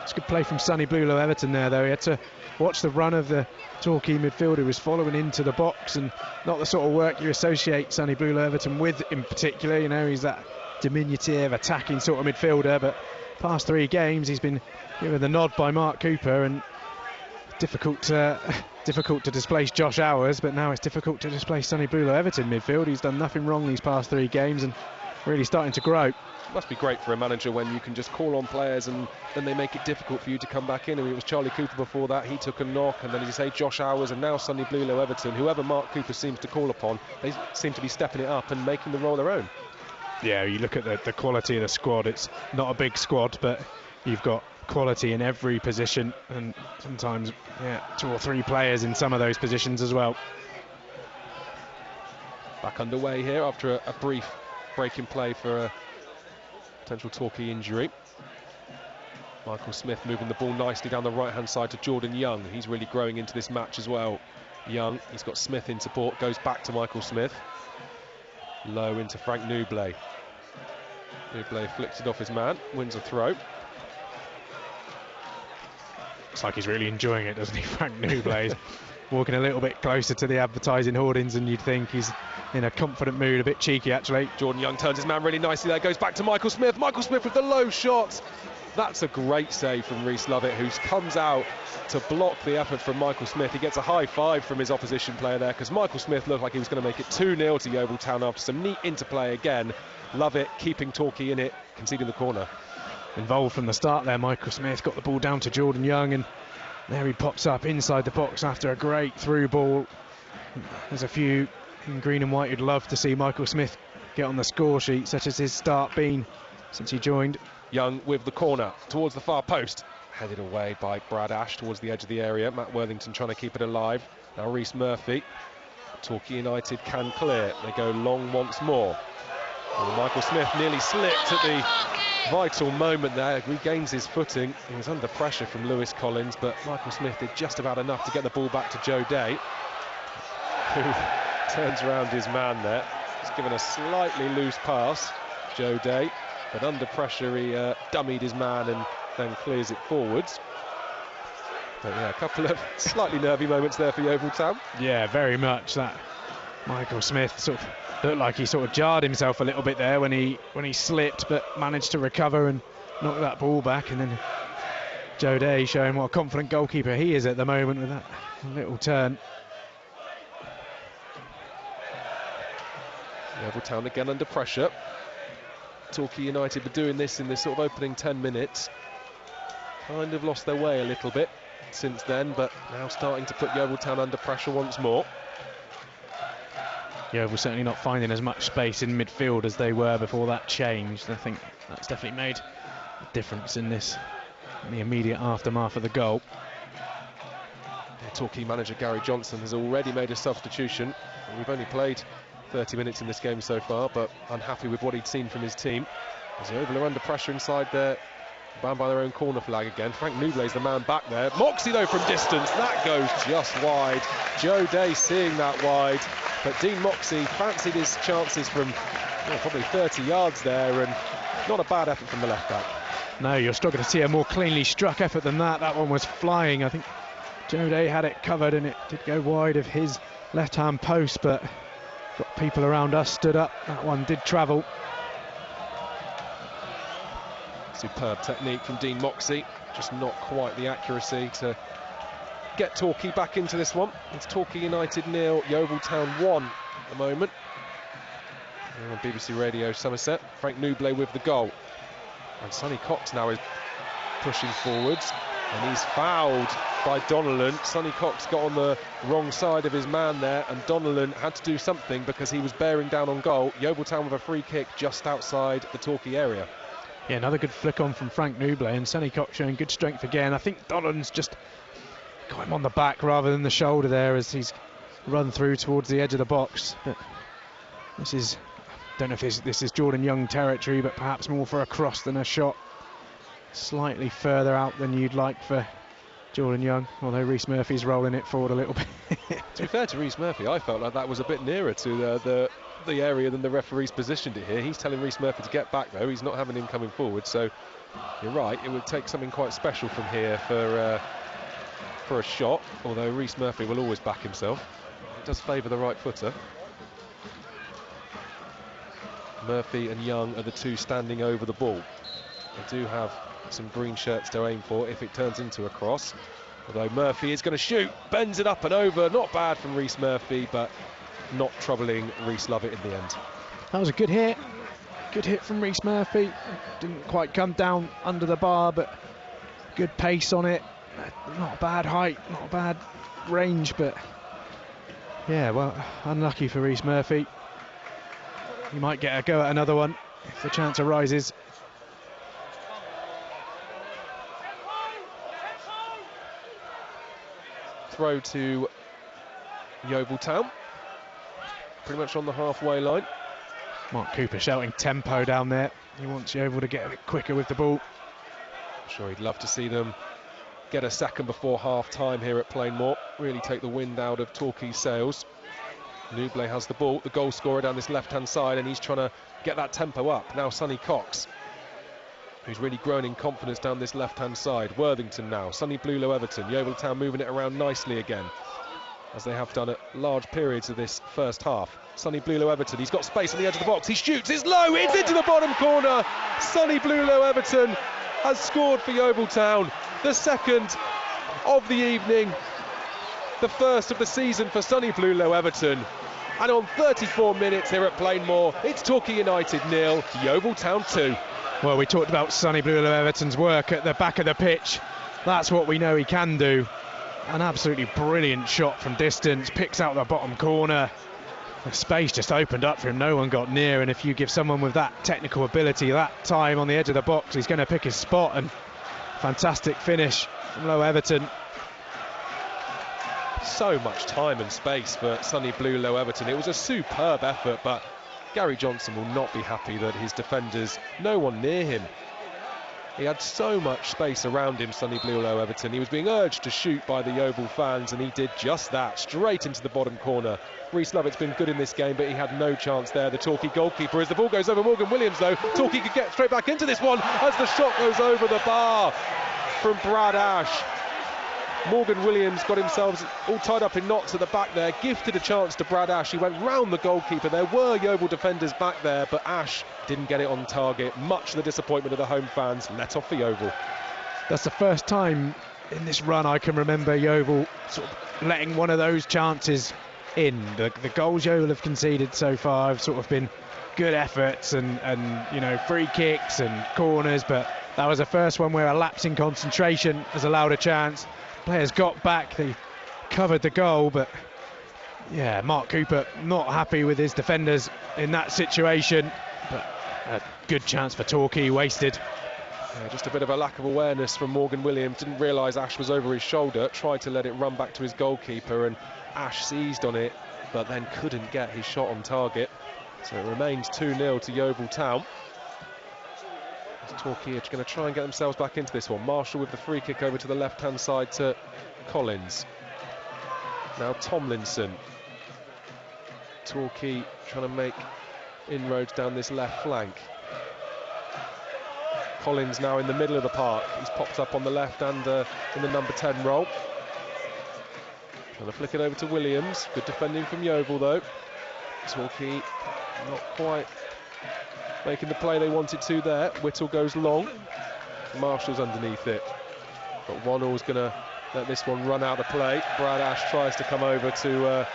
It's good play from Sonny Blulow Everton there, though. He had to watch the run of the Torquay midfielder who was following into the box, and not the sort of work you associate Sonny Blulow Everton with in particular. You know, he's that diminutive, attacking sort of midfielder, but past 3 games he's been given the nod by Mark Cooper, and difficult to displace Josh Hours, but now it's difficult to displace Sonny Blulow Everton midfield. He's done nothing wrong these past 3 games and really starting to grow. Must be great for a manager when you can just call on players and then they make it difficult for you to come back in. I mean, it was Charlie Cooper before that, he took a knock, and then as you say, Josh Hours, and now Sonny Blulow Everton. Whoever Mark Cooper seems to call upon, they seem to be stepping it up and making the role their own. Yeah, you look at the quality of the squad. It's not a big squad, but you've got quality in every position, and sometimes 2 or 3 players in some of those positions as well. Back underway here after a brief break in play for a potential Torquay injury. Michael Smith moving the ball nicely down the right-hand side to Jordan Young. He's really growing into this match as well. Young, he's got Smith in support, goes back to Michael Smith. Low into Frank Nublet. Nublet flicks it off his man, wins a throw. Looks like he's really enjoying it, doesn't he, Frank Nublet? Walking a little bit closer to the advertising hoardings, and you'd think he's in a confident mood, a bit cheeky actually. Jordan Young turns his man really nicely there, goes back to Michael Smith. Michael Smith with the low shot. That's a great save from Reece Lovett, who comes out to block the effort from Michael Smith. He gets a high five from his opposition player there, because Michael Smith looked like he was going to make it 2-0 to Yeovil Town after some neat interplay again. Lovett keeping Torquay in it, conceding the corner. Involved from the start there, Michael Smith got the ball down to Jordan Young, and there he pops up inside the box after a great through ball. There's a few in green and white who'd love to see Michael Smith get on the score sheet, such as his start been since he joined. Young with the corner towards the far post, headed away by Brad Ash towards the edge of the area. Matt Worthington trying to keep it alive. Now Reece Murphy. Torquay United can clear. They go long once more. And Michael Smith nearly slipped at the vital moment there, regains his footing. He was under pressure from Lewis Collins, but Michael Smith did just about enough to get the ball back to Joe Day, who turns around his man there. He's given a slightly loose pass, Joe Day, but under pressure he dummied his man and then clears it forwards. But yeah, a couple of slightly nervy moments there for Yeovil Town. Yeah, very much. That Michael Smith sort of looked like he sort of jarred himself a little bit there when he slipped, but managed to recover and knock that ball back. And then Joe Day showing what a confident goalkeeper he is at the moment with that little turn. Yeovil Town again under pressure. Torquay United were doing this in this sort of opening 10 minutes. Kind of lost their way a little bit since then, but now starting to put Yeovil Town under pressure once more. Yeovil certainly not finding as much space in midfield as they were before that changed. I think that's definitely made a difference in the immediate aftermath of the goal. Yeah, Torquay manager Gary Johnson has already made a substitution. We've only played 30 minutes in this game so far, but unhappy with what he'd seen from his team. As Yeovil are under pressure inside there, bound by their own corner flag again. Frank Nuble's the man back there. Moxie though from distance, that goes just wide. Joe Day seeing that wide, but Dean Moxie fancied his chances from probably 30 yards there, and not a bad effort from the left back. No, you're struggling to see a more cleanly struck effort than that. That one was flying. I think Joe Day had it covered and it did go wide of his left-hand post, but got people around us stood up. That one did travel. Superb technique from Dean Moxie, just not quite the accuracy to get Torquay back into this one. It's Torquay United 0, Yeovil Town 1 at the moment. Here on BBC Radio Somerset, Frank Nuble with the goal. And Sonny Cox now is pushing forwards, and he's fouled by Donnellan. Sonny Cox got on the wrong side of his man there, and Donnellan had to do something because he was bearing down on goal. Yeovil Town with a free kick just outside the Torquay area. Yeah, another good flick on from Frank Nuble, and Sonny Cox showing good strength again. I think Donnellan's just got him on the back rather than the shoulder there as he's run through towards the edge of the box. But this is, don't know if this is Jordan Young territory, but perhaps more for a cross than a shot. Slightly further out than you'd like for Jordan Young, although Reece Murphy's rolling it forward a little bit. To be fair to Reece Murphy, I felt like that was a bit nearer to the area than the referee's positioned it here. He's telling Reece Murphy to get back though. He's not having him coming forward, so you're right, it would take something quite special from here for a shot, although Reece Murphy will always back himself. It does favour the right footer. Murphy and Young are the two standing over the ball. They do have some green shirts to aim for if it turns into a cross, although Murphy is going to shoot, bends it up and over. Not bad from Reece Murphy, but not troubling Reece Lovett in the end. That was a good hit from Reece Murphy. Didn't quite come down under the bar, but good pace on it. Not a bad height, not a bad range, but yeah, well, unlucky for Reece Murphy. He might get a go at another one if the chance arises. Throw to Yeovil Town, pretty much on the halfway line. Mark Cooper shouting tempo down there. He wants Yeovil to get a bit quicker with the ball. I'm sure he'd love to see them get a second before half-time here at Plainmoor. Really take the wind out of Torquay's sails. Nuble has the ball, the goal scorer down this left-hand side, and he's trying to get that tempo up. Now Sonny Cox, who's really grown in confidence down this left-hand side. Worthington now, Sonny Blulow Everton. Yeovil Town moving it around nicely again, as they have done at large periods of this first half. Sonny Blulow Everton, he's got space on the edge of the box, he shoots, it's low, it's into the bottom corner. Sonny Blulow Everton has scored for Yeovil Town, the second of the evening, the first of the season for Sunny Blue Low Everton. And on 34 minutes here at Plainmoor, it's Torquay United 0, Yeovil Town 2. Well, we talked about Sunny Blue Low Everton's work at the back of the pitch. That's what we know he can do. An absolutely brilliant shot from distance, picks out the bottom corner. The space just opened up for him, no one got near, and if you give someone with that technical ability that time on the edge of the box, he's going to pick his spot. And fantastic finish from Low Everton. So much time and space for Sunny Blue Low Everton. It was a superb effort, but Gary Johnson will not be happy that his defenders, no one near him. He had so much space around him, Sunny Blue Low Everton. He was being urged to shoot by the Yeovil fans, and he did just that, straight into the bottom corner. Rhys Lovett's been good in this game, but he had no chance there. The Torquay goalkeeper, as the ball goes over Morgan Williams, though, Torquay could get straight back into this one as the shot goes over the bar from Brad Ash. Morgan Williams got himself all tied up in knots at the back there, gifted a chance to Brad Ash. He went round the goalkeeper. There were Yeovil defenders back there, but Ash didn't get it on target. Much to the disappointment of the home fans. Let off for Yeovil. That's the first time in this run I can remember Yeovil sort of letting one of those chances in. The goals Yeovil have conceded so far have sort of been good efforts and you know, free kicks and corners, but that was the first one where a lapse in concentration has allowed a chance. Players got back, they covered the goal, but yeah, Mark Cooper not happy with his defenders in that situation, but a good chance for Torquay wasted. Yeah, just a bit of a lack of awareness from Morgan Williams. Didn't realise Ash was over his shoulder, tried to let it run back to his goalkeeper, and Ash seized on it, but then couldn't get his shot on target. So it remains 2-0 to Yeovil Town. Torquay are going to try and get themselves back into this one. Marshall with the free kick over to the left-hand side to Collins. Now Tomlinson. Torquay trying to make inroads down this left flank. Collins now in the middle of the park. He's popped up on the left and in the number 10 role. Trying to flick it over to Williams. Good defending from Yeovil though. Torquay not quite making the play they wanted to there. Whittle goes long. Marshall's underneath it. But Wannell's going to let this one run out of play. Brad Ash tries to come over to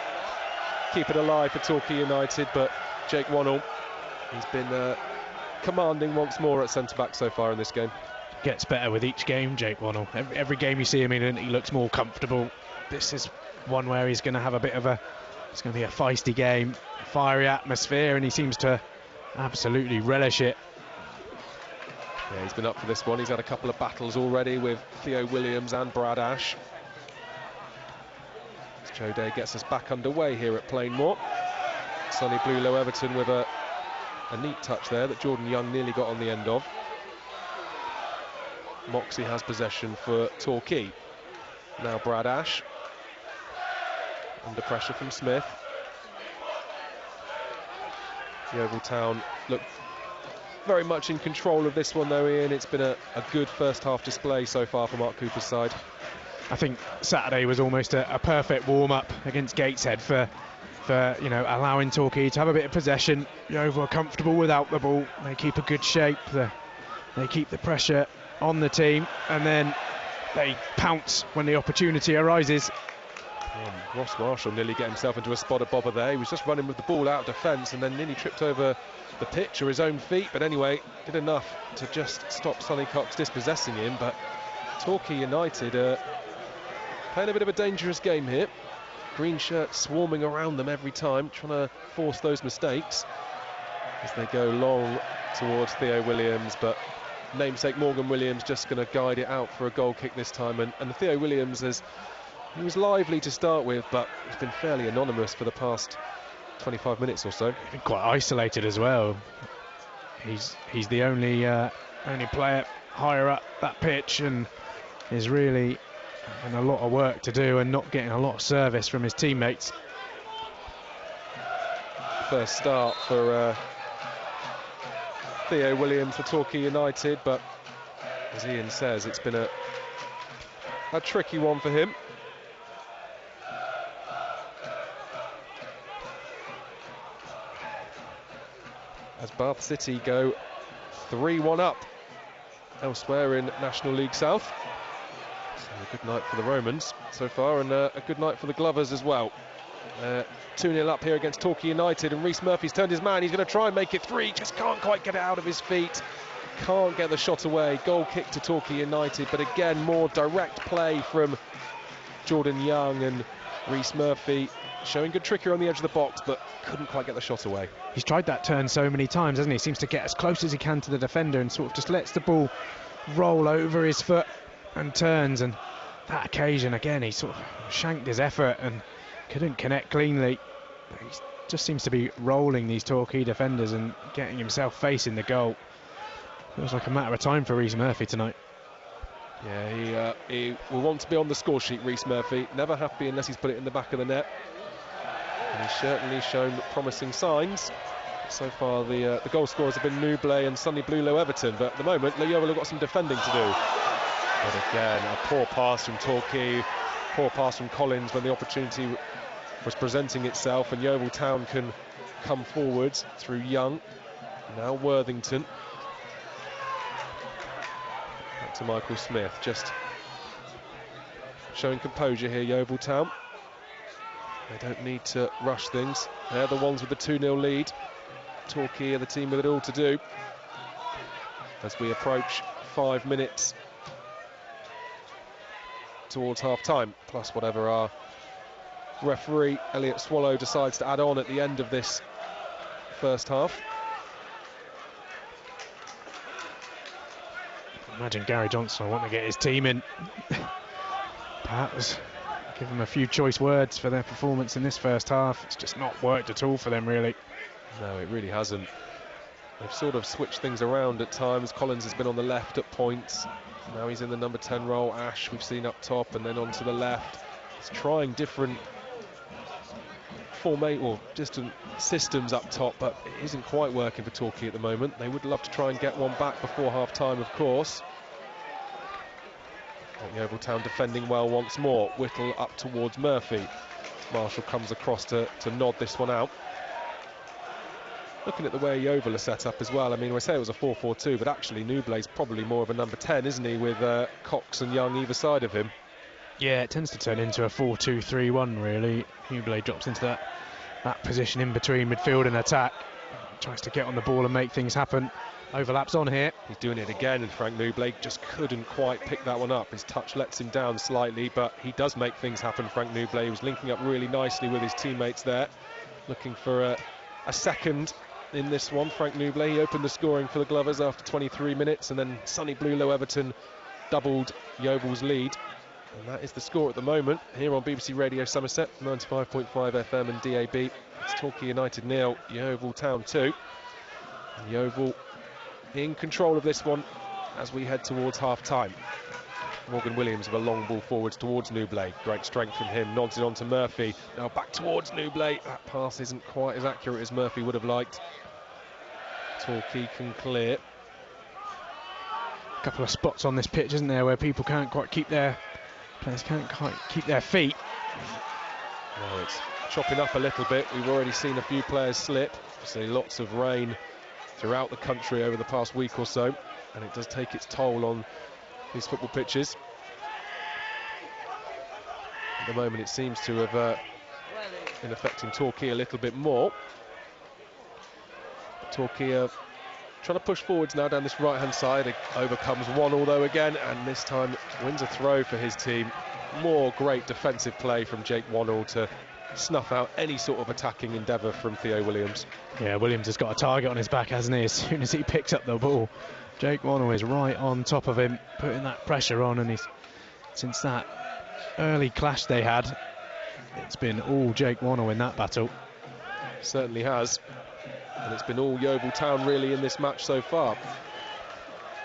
keep it alive for Torquay United, but Jake Wannell, he's been commanding once more at centre-back so far in this game. Gets better with each game, Jake Wannell. Every game you see him in, he looks more comfortable. This is one where he's going to have a bit of it's going to be a feisty game, a fiery atmosphere, and he seems to absolutely relish it. Yeah, he's been up for this one. He's had a couple of battles already with Theo Williams and Brad Ash. Joe Day gets us back underway here at Plainmoor. Sunny Blue Low Everton with a neat touch there that Jordan Young nearly got on the end of. Moxie has possession for Torquay. Now Brad Ash under pressure from Smith. Yeovil Town look very much in control of this one though, Ian. It's been a good first half display so far for Mark Cooper's side. I think Saturday was almost a perfect warm-up against Gateshead for you know, allowing Torquay to have a bit of possession. Yeovil are comfortable without the ball. They keep a good shape. They keep the pressure on the team, and then they pounce when the opportunity arises. Ross Marshall nearly get himself into a spot of bother there. He was just running with the ball out of defence and then nearly tripped over the pitch or his own feet, but anyway, did enough to just stop Sonny Cox dispossessing him. But Torquay United playing a bit of a dangerous game here. Green shirts swarming around them every time, trying to force those mistakes as they go long towards Theo Williams, but namesake Morgan Williams just going to guide it out for a goal kick this time. And the Theo Williams he was lively to start with, but he's been fairly anonymous for the past 25 minutes or so. He's been quite isolated as well. He's the only player higher up that pitch, and is really having a lot of work to do and not getting a lot of service from his teammates. First start for Theo Williams for Torquay United, but as Ian says, it's been a tricky one for him. As Bath City go 3-1 up elsewhere in National League South. So a good night for the Romans so far, and a good night for the Glovers as well. 2-0 up here against Torquay United, and Rhys Murphy's turned his man. He's going to try and make it 3, just can't quite get it out of his feet. Can't get the shot away. Goal kick to Torquay United, but again, more direct play from Jordan Young, and Rhys Murphy showing good trickery on the edge of the box, but couldn't quite get the shot away. He's tried that turn so many times, hasn't he? Seems to get as close as he can to the defender and sort of just lets the ball roll over his foot and turns, and that occasion again he sort of shanked his effort and couldn't connect cleanly. He just seems to be rolling these Torquay defenders and getting himself facing the goal. Feels like a matter of time for Rhys Murphy tonight. Yeah, he will want to be on the score sheet, Rhys Murphy. Never happy unless he's put it in the back of the net. And he's certainly shown promising signs. So far, the goal scorers have been Newblay and Sonny Bluelow Everton, but at the moment, Yeovil have got some defending to do. But again, a poor pass from Torquay, poor pass from Collins when the opportunity was presenting itself, and Yeovil Town can come forwards through Young. Now Worthington. Back to Michael Smith, just showing composure here, Yeovil Town. They don't need to rush things. They're the ones with the 2-0 lead. Torquay are the team with it all to do. As we approach 5 minutes towards half-time, plus whatever our referee Elliot Swallow decides to add on at the end of this first half. Imagine Gary Johnson wanting to get his team in. Perhaps give them a few choice words for their performance in this first half. It's just not worked at all for them, really. No, it really hasn't. They've sort of switched things around at times. Collins has been on the left at points. Now he's in the number 10 role. Ash we've seen up top and then onto the left. He's trying different distant systems up top, but it isn't quite working for Torquay at the moment. They would love to try and get one back before half-time, of course. Yeovil Town defending well once more. Whittle up towards Murphy. Marshall comes across to nod this one out. Looking at the way Yeovil are set up as well, I mean, we say it was a 4-4-2, but actually Newblay's probably more of a number 10, isn't he, with Cox and Young either side of him. Yeah, it tends to turn into a 4-2-3-1, really. Newblay drops into that position in between midfield and attack. Tries to get on the ball and make things happen. Overlaps on here. He's doing it again, and Frank Newblay just couldn't quite pick that one up. His touch lets him down slightly, but he does make things happen, Frank Newblay. He was linking up really nicely with his teammates there. Looking for a second in this one, Frank Newblay. He opened the scoring for the Glovers after 23 minutes, and then Sonny Bluelow Everton doubled Yeovil's lead. And that is the score at the moment here on BBC Radio Somerset, 95.5 FM and DAB. It's Torquay United 0, Yeovil Town 2. And Yeovil in control of this one as we head towards half-time. Morgan Williams with a long ball forwards towards Newblay. Great strength from him, nods it on to Murphy. Now back towards Newblay. That pass isn't quite as accurate as Murphy would have liked. Torquay can clear. A couple of spots on this pitch, isn't there, where people can't quite keep their feet. Well, it's chopping up a little bit. We've already seen a few players slip. Obviously lots of rain throughout the country over the past week or so, and it does take its toll on these football pitches. At the moment it seems to have been affecting Torquay a little bit more. But Torquay are trying to push forwards now down this right hand side. It overcomes one although again, and this time wins a throw for his team. More great defensive play from Jake Wannell to snuff out any sort of attacking endeavour from Theo Williams. Yeah, Williams has got a target on his back, hasn't he? As soon as he picks up the ball, Jake Wannell is right on top of him, putting that pressure on, and since that early clash they had, it's been all Jake Wannell in that battle. Certainly has, and it's been all Yeovil Town really in this match so far,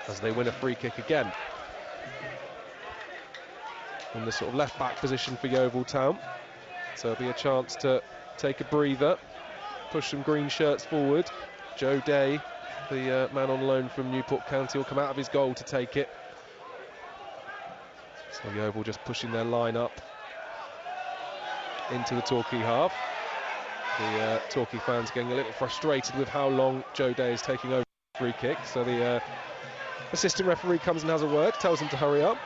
as they win a free kick again. In the sort of left back position for Yeovil Town, so it'll be a chance to take a breather, push some green shirts forward. Joe Day, the man on loan from Newport County, will come out of his goal to take it. So Yeovil just pushing their line up into the Torquay half. The Torquay fans getting a little frustrated with how long Joe Day is taking over the free kick, so the Assistant referee comes and has a word, tells him to hurry up.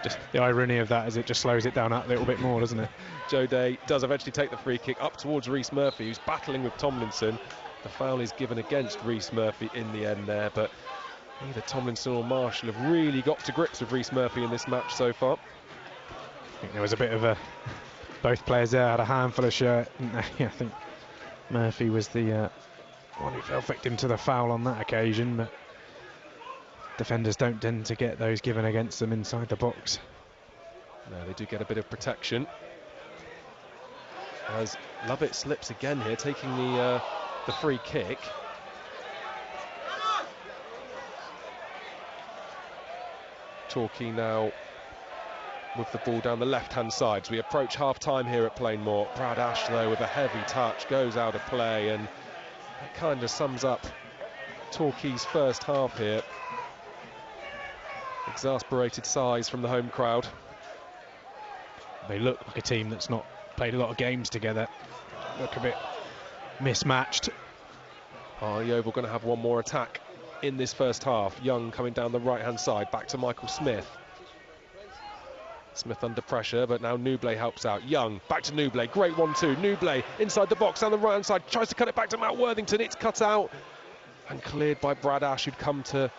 Just the irony of that is it just slows it down a little bit more, doesn't it? Joe Day does eventually take the free kick up towards Rhys Murphy, who's battling with Tomlinson. The foul is given against Rhys Murphy in the end there, but either Tomlinson or Marshall have really got to grips with Rhys Murphy in this match so far. I think there was a bit of a... Both players there had a handful of shirt. Yeah, I think Murphy was the one who fell victim to the foul on that occasion, but defenders don't tend to get those given against them inside the box. No, they do get a bit of protection. As Lovett slips again here, taking the free kick. Torquay now with the ball down the left-hand side as we approach half-time here at Plainmoor. Brad Ash, though, with a heavy touch, goes out of play, and that kind of sums up Torquay's first half here. Exasperated sighs from the home crowd. They look like a team that's not played a lot of games together. Look a bit mismatched. Are Yeovil going to have one more attack in this first half? Young coming down the right-hand side, back to Michael Smith. Smith under pressure, but now Newblay helps out. Young, back to Newblay, great 1-2. Newblay inside the box, down the right-hand side, tries to cut it back to Matt Worthington. It's cut out and cleared by Brad Ash, who'd come to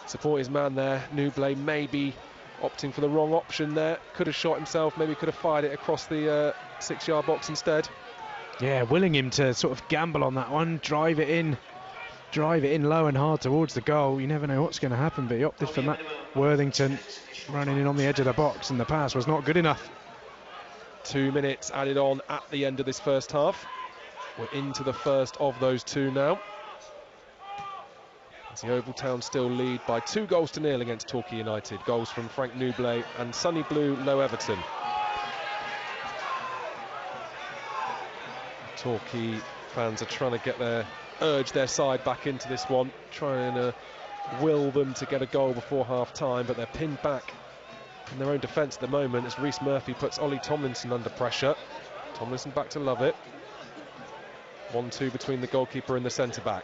support his man there. Newblay maybe opting for the wrong option there. Could have shot himself, maybe could have fired it across the 6-yard box instead. Yeah, willing him to sort of gamble on that one, drive it in low and hard towards the goal. You never know what's going to happen, but he opted for Matt Worthington running in on the edge of the box, and the pass was not good enough. 2 minutes added on at the end of this first half. We're into the first of those two now. As the Yeovil Town still lead by 2-0 against Torquay United. Goals from Frank Newblay and Sonny Blue Low Everton. Torquay fans are trying to urge their side back into this one, trying to will them to get a goal before half-time, but they're pinned back in their own defence at the moment as Rhys Murphy puts Ollie Tomlinson under pressure. Tomlinson back to Lovett. 1-2 between the goalkeeper and the centre-back.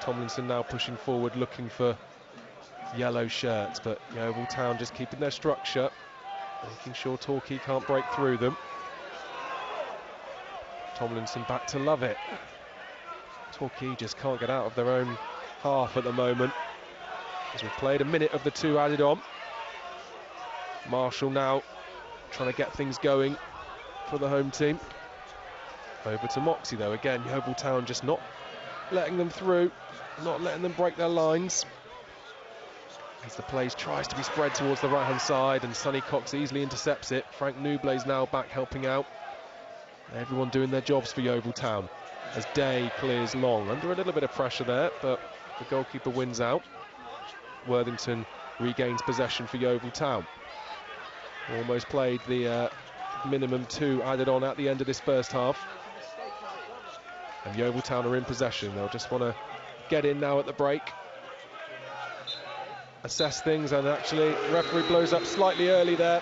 Tomlinson now pushing forward, looking for yellow shirts, but Yeovil Town just keeping their structure, making sure Torquay can't break through them. Tomlinson back to Lovett. Torquay just can't get out of their own half at the moment, as we've played a minute of the two added on. Marshall now trying to get things going for the home team. Over to Moxie though, again Yeovil Town just not letting them through, not letting them break their lines. As the play tries to be spread towards the right hand side and Sonny Cox easily intercepts it. Frank Newblay's now back helping out. Everyone doing their jobs for Yeovil Town as Day clears long, under a little bit of pressure there, but the goalkeeper wins out. Worthington regains possession for Yeovil Town. Almost played the minimum two added on at the end of this first half. And Yeovil Town are in possession. They'll just want to get in now at the break, assess things, and actually the referee blows up slightly early there.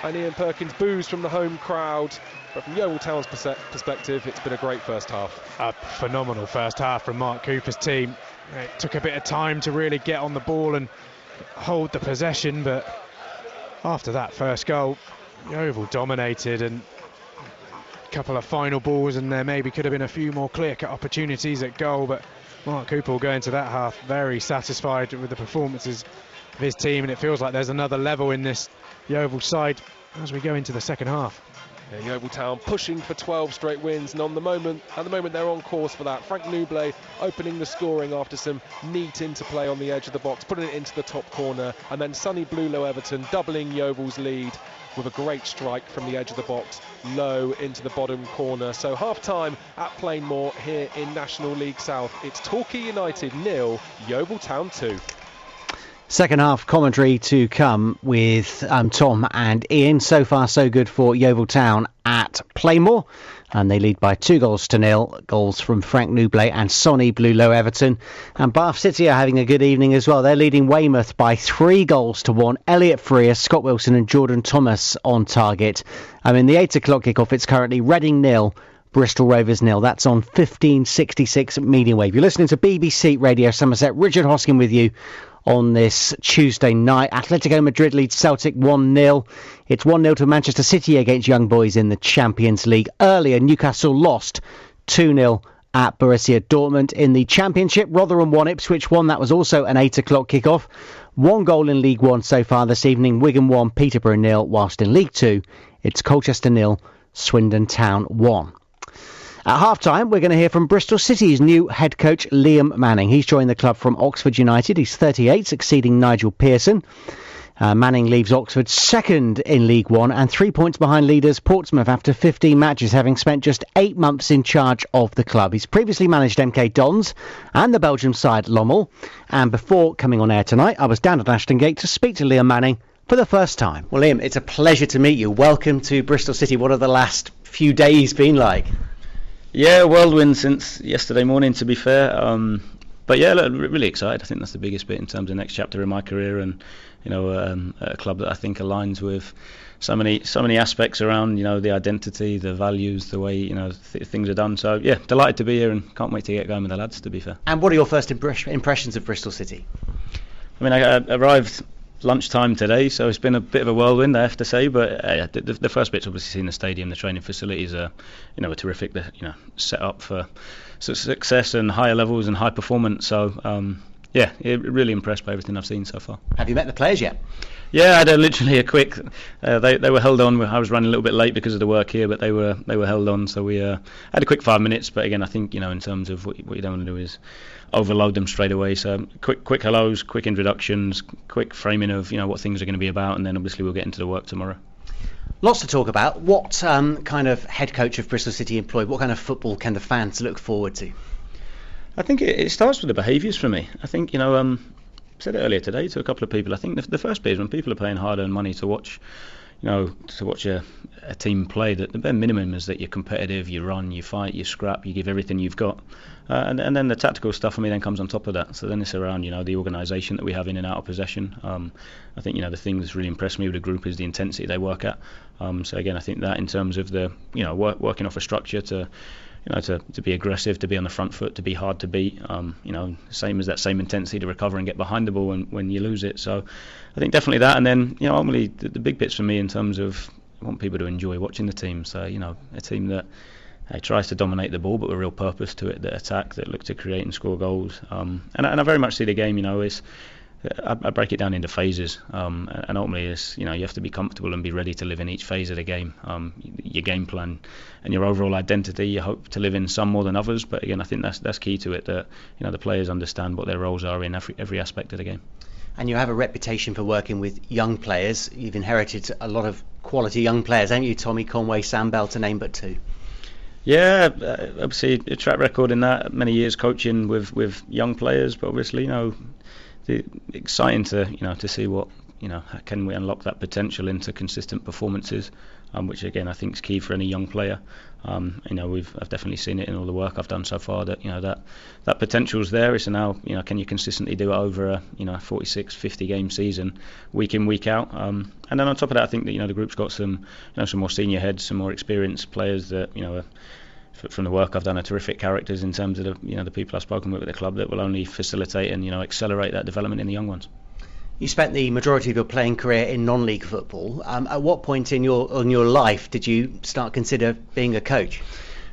And Ian Perkins boos from the home crowd. But from Yeovil Town's perspective, it's been a great first half. A phenomenal first half from Mark Cooper's team. It took a bit of time to really get on the ball and hold the possession, but after that first goal, Yeovil dominated, and a couple of final balls and there maybe could have been a few more clear-cut opportunities at goal, but Mark Cooper will go into that half very satisfied with the performances of his team, and it feels like there's another level in this Yeovil side as we go into the second half. Yeah, Yeovil Town pushing for 12 straight wins, and at the moment they're on course for that. Frank Newblay opening the scoring after some neat interplay on the edge of the box, putting it into the top corner, and then Sonny Blue Low Everton doubling Yeovil's lead with a great strike from the edge of the box, low into the bottom corner. So half-time at Plainmoor here in National League South. It's Torquay United 0, Yeovil Town 2. Second half commentary to come with Tom and Ian. So far so good for Yeovil Town at Plainmoor, and they lead by 2-0. Goals from Frank Newblay and Sonny Blue Low Everton. And Bath City are having a good evening as well. They're leading Weymouth by 3-1. Elliot Freer, Scott Wilson and Jordan Thomas on target. In the 8 o'clock kickoff, it's currently Reading 0, Bristol Rovers 0. That's on 1566 medium wave. You're listening to BBC Radio Somerset. Richard Hoskin with you on this Tuesday night. Atletico Madrid leads Celtic 1-0. It's 1-0 to Manchester City against Young Boys in the Champions League. Earlier, Newcastle lost 2-0 at Borussia Dortmund. In the Championship, Rotherham won, Ipswich won. That was also an 8 o'clock kickoff. 1 goal in League One so far this evening. Wigan 1, Peterborough 0. Whilst in League Two, it's Colchester 0, Swindon Town 1. At half-time, we're going to hear from Bristol City's new head coach, Liam Manning. He's joined the club from Oxford United. He's 38, succeeding Nigel Pearson. Manning leaves Oxford second in League One and 3 points behind leaders Portsmouth after 15 matches, having spent just 8 months in charge of the club. He's previously managed MK Dons and the Belgium side Lommel. And before coming on air tonight, I was down at Ashton Gate to speak to Liam Manning for the first time. Well, Liam, it's a pleasure to meet you. Welcome to Bristol City. What have the last few days been like? Yeah, whirlwind since yesterday morning, to be fair. But yeah, look, really excited. I think that's the biggest bit in terms of next chapter in my career, and a club that I think aligns with so many aspects around the identity, the values, the way things are done. So yeah, delighted to be here and can't wait to get going with the lads, to be fair. And what are your first impressions of Bristol City? I mean, I arrived lunchtime today, so it's been a bit of a whirlwind, I have to say. But the first bit's obviously seeing the stadium. The training facilities are are terrific. They're set up for success and higher levels and high performance. So really impressed by everything I've seen so far. Have you met the players yet? Yeah, I had literally a quick. They were held on. I was running a little bit late because of the work here, but they were held on. So we had a quick 5 minutes. But again, I think in terms of what you don't want to do is overload them straight away. So quick hellos, quick introductions, quick framing of what things are going to be about, and then obviously we'll get into the work tomorrow. Lots to talk about. What kind of head coach of Bristol City employed? What kind of football can the fans look forward to? I think it starts with the behaviours for me. I think I said it earlier today to a couple of people. I think the first bit is when people are paying hard-earned money to watch a team play, that the bare minimum is that you're competitive, you run, you fight, you scrap, you give everything you've got, and then the tactical stuff for me then comes on top of that. So then it's around the organisation that we have in and out of possession. I think the thing that's really impressed me with the group is the intensity they work at. So again, I think that in terms of the working off a structure to be aggressive, to be on the front foot, to be hard to beat, same as that same intensity to recover and get behind the ball when you lose it. So I think definitely that, and then ultimately the big bits for me in terms of I want people to enjoy watching the team. So a team that tries to dominate the ball but with real purpose to it, that attack, that look to create and score goals. And I very much see the game. I break it down into phases, and ultimately it's you have to be comfortable and be ready to live in each phase of the game. Your game plan and your overall identity, you hope to live in some more than others, but again I think that's key to it, that the players understand what their roles are in every aspect of the game. And you have a reputation for working with young players. You've inherited a lot of quality young players, haven't you? Tommy Conway, Sam Bell, to name but two. Yeah, obviously a track record in that, many years coaching with young players, but obviously exciting to see what can we unlock that potential into consistent performances, which again I think is key for any young player. I've definitely seen it in all the work I've done so far, that that potential's there. It's now can you consistently do it over a 46, 50 game season, week in, week out, and then on top of that I think that the group's got some some more senior heads, some more experienced players that from the work I've done are terrific characters in terms of the people I've spoken with at the club, that will only facilitate and accelerate that development in the young ones. You spent the majority of your playing career in non-league football. At what point in your life did you start consider being a coach?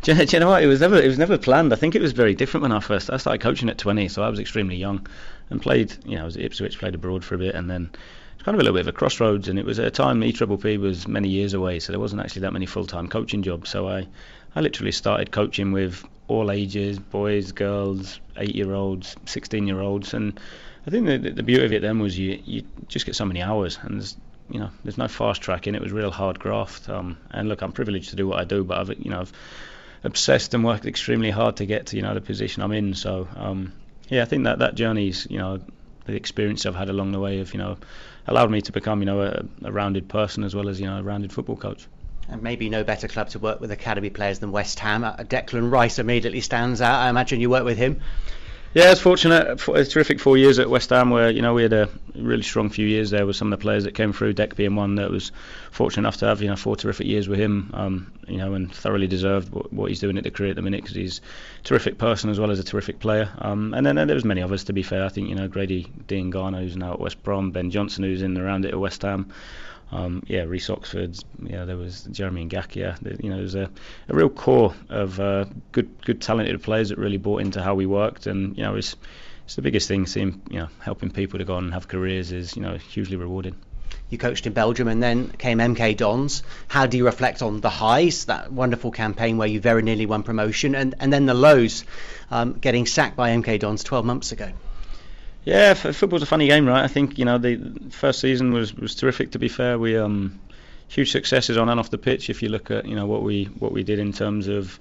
Do you know what? It was never planned. I think it was very different when I started coaching at 20, so I was extremely young and played. I was at Ipswich, played abroad for a bit, and then it's kind of a little bit of a crossroads. And it was at a time EPPP was many years away, so there wasn't actually that many full-time coaching jobs. So I literally started coaching with all ages, boys, girls, 8-year-olds, 16-year-olds, and I think the beauty of it then was you just get so many hours, and there's no fast tracking. It was real hard graft. And look, I'm privileged to do what I do, but I've obsessed and worked extremely hard to get to the position I'm in. So I think that journey's the experience I've had along the way have allowed me to become a rounded person as well as a rounded football coach. And maybe no better club to work with academy players than West Ham. Declan Rice immediately stands out. I imagine you work with him. Yeah, it's fortunate. A terrific 4 years at West Ham, where we had a really strong few years there with some of the players that came through. Deck being one that was fortunate enough to have 4 terrific years with him. And thoroughly deserved what he's doing at the career at the minute, because he's a terrific person as well as a terrific player. And then there was many others, to be fair. I think Grady Diangana, who's now at West Brom, Ben Johnson, who's in and around it at West Ham. Rhys Oxford. There was Jeremy Ngakia. There's a real core of good talented players that really bought into how we worked, and it's the biggest thing. Seeing helping people to go on and have careers is hugely rewarding. You coached in Belgium and then came MK Dons. How do you reflect on the highs, that wonderful campaign where you very nearly won promotion, and then the lows, getting sacked by MK Dons 12 months ago? Yeah, football's a funny game, right? I think the first season was terrific. To be fair, we huge successes on and off the pitch. If you look at what we did in terms of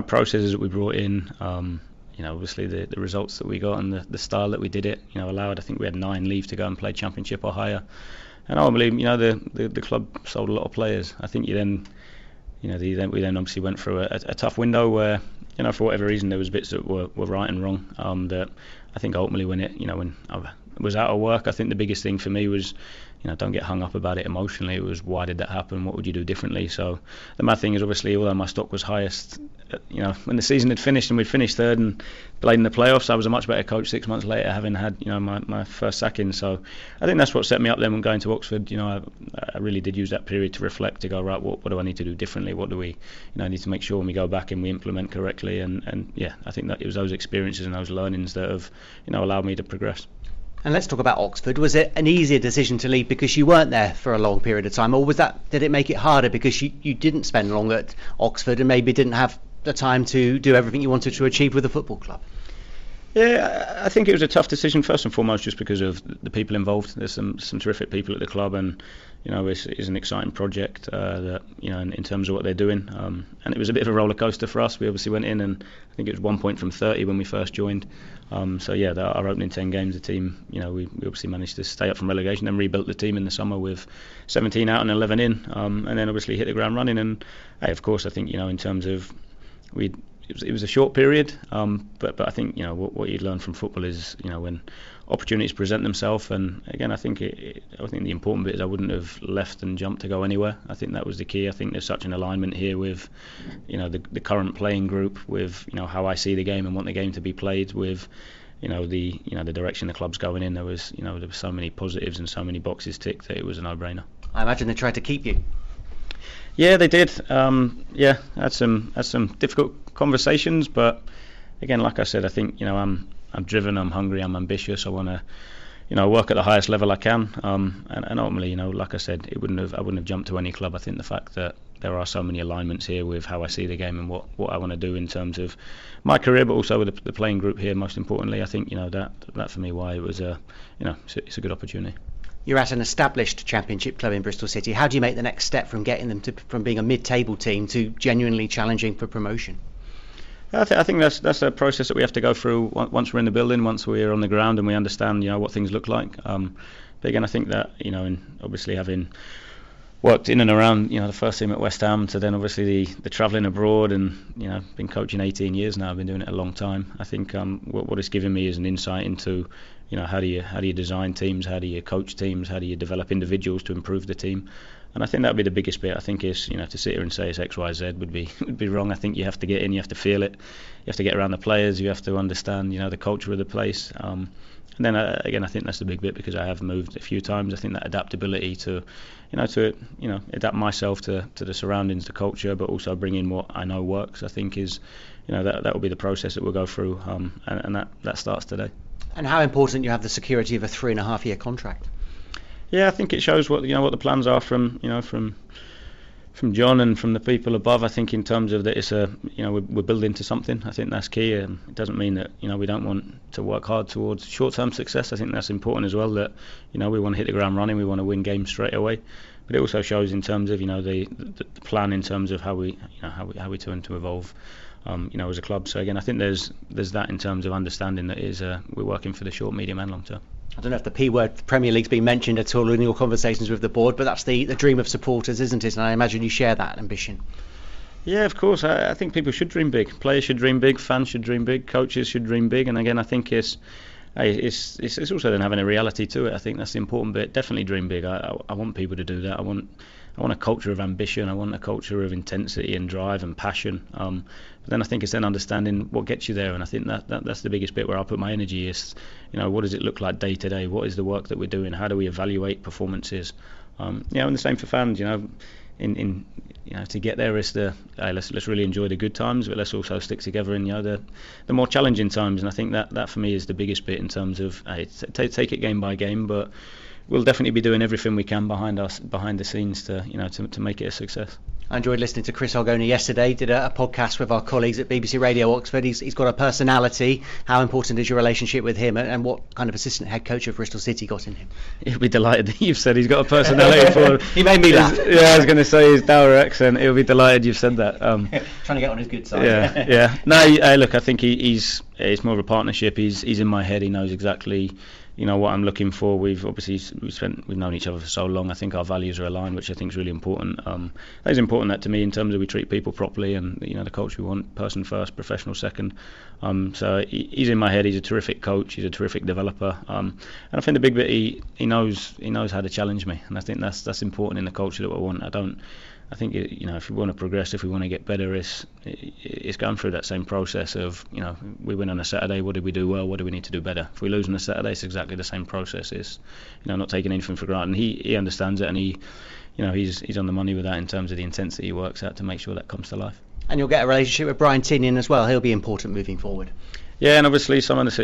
processes that we brought in, obviously the results that we got and the style that we did it, allowed. I think we had 9 leave to go and play Championship or higher, and ultimately the club sold a lot of players. I think we then obviously went through a tough window where for whatever reason there was bits that were right and wrong. That I think ultimately when I was out of work, I think the biggest thing for me was don't get hung up about it emotionally. It was, why did that happen? What would you do differently? So the mad thing is, obviously, although my stock was highest, when the season had finished and we'd finished third and played in the playoffs, I was a much better coach 6 months later, having had my first sacking. So I think that's what set me up then when going to Oxford. I really did use that period to reflect, to go, right, what do I need to do differently? What do we need to make sure when we go back and we implement correctly? And I think that it was those experiences and those learnings that have allowed me to progress. And let's talk about Oxford. Was it an easier decision to leave because you weren't there for a long period of time, or did it make it harder because you didn't spend long at Oxford and maybe didn't have the time to do everything you wanted to achieve with the football club? Yeah, I think it was a tough decision, first and foremost just because of the people involved. There's some terrific people at the club, and it's an exciting project that in terms of what they're doing. And it was a bit of a roller coaster for us. We obviously went in, and I think it was 1 point from 30 when we first joined. Our opening 10 games, the team, we obviously managed to stay up from relegation, then rebuilt the team in the summer with 17 out and 11 in, and then obviously hit the ground running. And of course, I think in terms of it was a short period, but I think what you'd learn from football is when opportunities present themselves. And again, I think the important bit is I wouldn't have left and jumped to go anywhere. I think that was the key. I think there's such an alignment here with the current playing group, with how I see the game and want the game to be played, with the direction the club's going in. There was so many positives and so many boxes ticked that it was a no-brainer. I imagine they tried to keep you. Yeah, they did. Had some difficult conversations, but again, like I said, I think I'm driven, I'm hungry, I'm ambitious. I want to work at the highest level I can, and ultimately, like I said, I wouldn't have jumped to any club. I think the fact that there are so many alignments here with how I see the game and what I want to do in terms of my career, but also with the playing group here, most importantly, I think that for me why it was it's a good opportunity. You're at an established Championship club in Bristol City. How do you make the next step from getting them from being a mid-table team to genuinely challenging for promotion? I think that's a process that we have to go through once we're in the building, once we're on the ground and we understand what things look like. But again, I think that in obviously having worked in and around the first team at West Ham, to then obviously the travelling abroad, and been coaching 18 years now. I've been doing it a long time. I think what it's given me is an insight into how do you design teams, how do you coach teams, how do you develop individuals to improve the team. And I think that would be the biggest bit. I think is to sit here and say it's X, Y, Z would be wrong. I think you have to get in, you have to feel it, you have to get around the players, you have to understand the culture of the place. And then again, I think that's the big bit, because I have moved a few times. I think that adaptability to adapt myself to the surroundings, the culture, but also bring in what I know works. I think is that will be the process that we'll go through, and that starts today. And how important you have the security of a 3.5-year contract? Yeah, I think it shows what the plans are from John and from the people above. I think in terms of that, it's we're building to something. I think that's key. It doesn't mean that we don't want to work hard towards short-term success. I think that's important as well. That we want to hit the ground running. We want to win games straight away. But it also shows in terms of the plan in terms of how we turn to evolve. As a club. So again, I think there's that in terms of understanding that we're working for the short, medium and long term. I don't know if the P word, Premier League's been mentioned at all in your conversations with the board, but that's the dream of supporters, isn't it? And I imagine you share that ambition. Yeah, of course. I think people should dream big. Players should dream big. Fans should dream big. Coaches should dream big. And again, I think it's also then having a reality to it. I think that's the important bit. Definitely dream big. I want people to do that. I want a culture of ambition. I want a culture of intensity and drive and passion. But then I think it's then understanding what gets you there. And I think that's the biggest bit where I put my energy is, what does it look like day to day? What is the work that we're doing? How do we evaluate performances? And the same for fans. To get there is let's really enjoy the good times, but let's also stick together in the more challenging times. And I think that for me is the biggest bit in terms of take it game by game, but we'll definitely be doing everything we can behind the scenes to make it a success. I enjoyed listening to Chris Argona yesterday. Did a podcast with our colleagues at BBC Radio Oxford. He's got a personality. How important is your relationship with him, and what kind of assistant head coach of Bristol City got in him? He'll be delighted that you've said he's got a personality for him. He made me laugh. Yeah, I was going to say his dour accent. He'll be delighted you've said that. Trying to get on his good side. Yeah. No, look, I think it's more of a partnership. He's in my head. He knows exactly what I'm looking for. We've known each other for so long. I think our values are aligned, which I think is really important. It's important that to me in terms of we treat people properly and the culture we want, person first, professional second. So he's in my head. He's a terrific coach. He's a terrific developer. And I think the big bit he knows how to challenge me, and I think that's important in the culture that we want. I think if we want to progress, if we want to get better, it's going through that same process of we win on a Saturday, what did we do well, what do we need to do better? If we lose on a Saturday, it's exactly the same process. It's not taking anything for granted. And he understands it, and he's on the money with that in terms of the intensity he works at to make sure that comes to life. And you'll get a relationship with Brian Tinian as well. He'll be important moving forward. Yeah, and obviously someone that's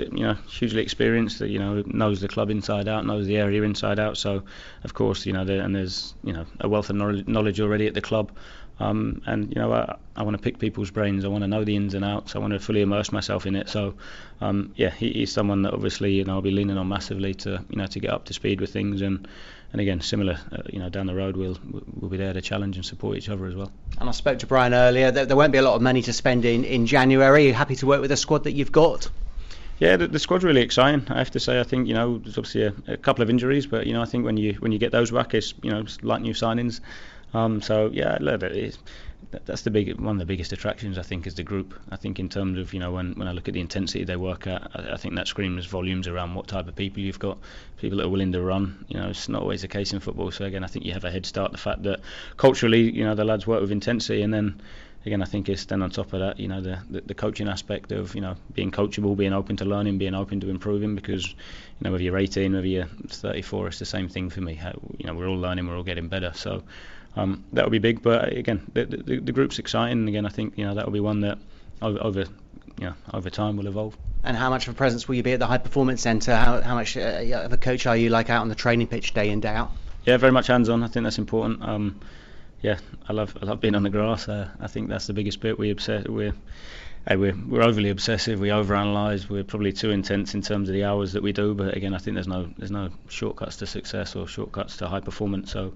hugely experienced, that knows the club inside out, knows the area inside out. So, of course, there's a wealth of knowledge already at the club. I want to pick people's brains. I want to know the ins and outs. I want to fully immerse myself in it. So, he's someone that obviously I'll be leaning on massively to get up to speed with things. And again, similar, down the road, we'll be there to challenge and support each other as well. And I spoke to Brian earlier. There won't be a lot of money to spend in January. Are you happy to work with the squad that you've got? Yeah, the squad's really exciting. I have to say, I think there's obviously a couple of injuries, but I think when you get those back, it's it's like new signings. So yeah, that's one of the biggest attractions, I think, is the group. I think in terms of when I look at the intensity they work at, I think that screams volumes around what type of people you've got, people that are willing to run. It's not always the case in football. So again, I think you have a head start. The fact that culturally, the lads work with intensity, and then again, I think it's then on top of that, the coaching aspect of being coachable, being open to learning, being open to improving. Because whether you're 18, whether you're 34, it's the same thing for me. We're all learning, we're all getting better. So. That will be big, but again, the group's exciting. Again, I think that will be one that over time will evolve. And how much of a presence will you be at the High Performance Centre? How much of a coach are you out on the training pitch day in, day out? Yeah, very much hands-on. I think that's important. I love being on the grass. I think that's the biggest bit. We're overly obsessive. We overanalyze. We're probably too intense in terms of the hours that we do. But again, I think there's no shortcuts to success or shortcuts to high performance. So.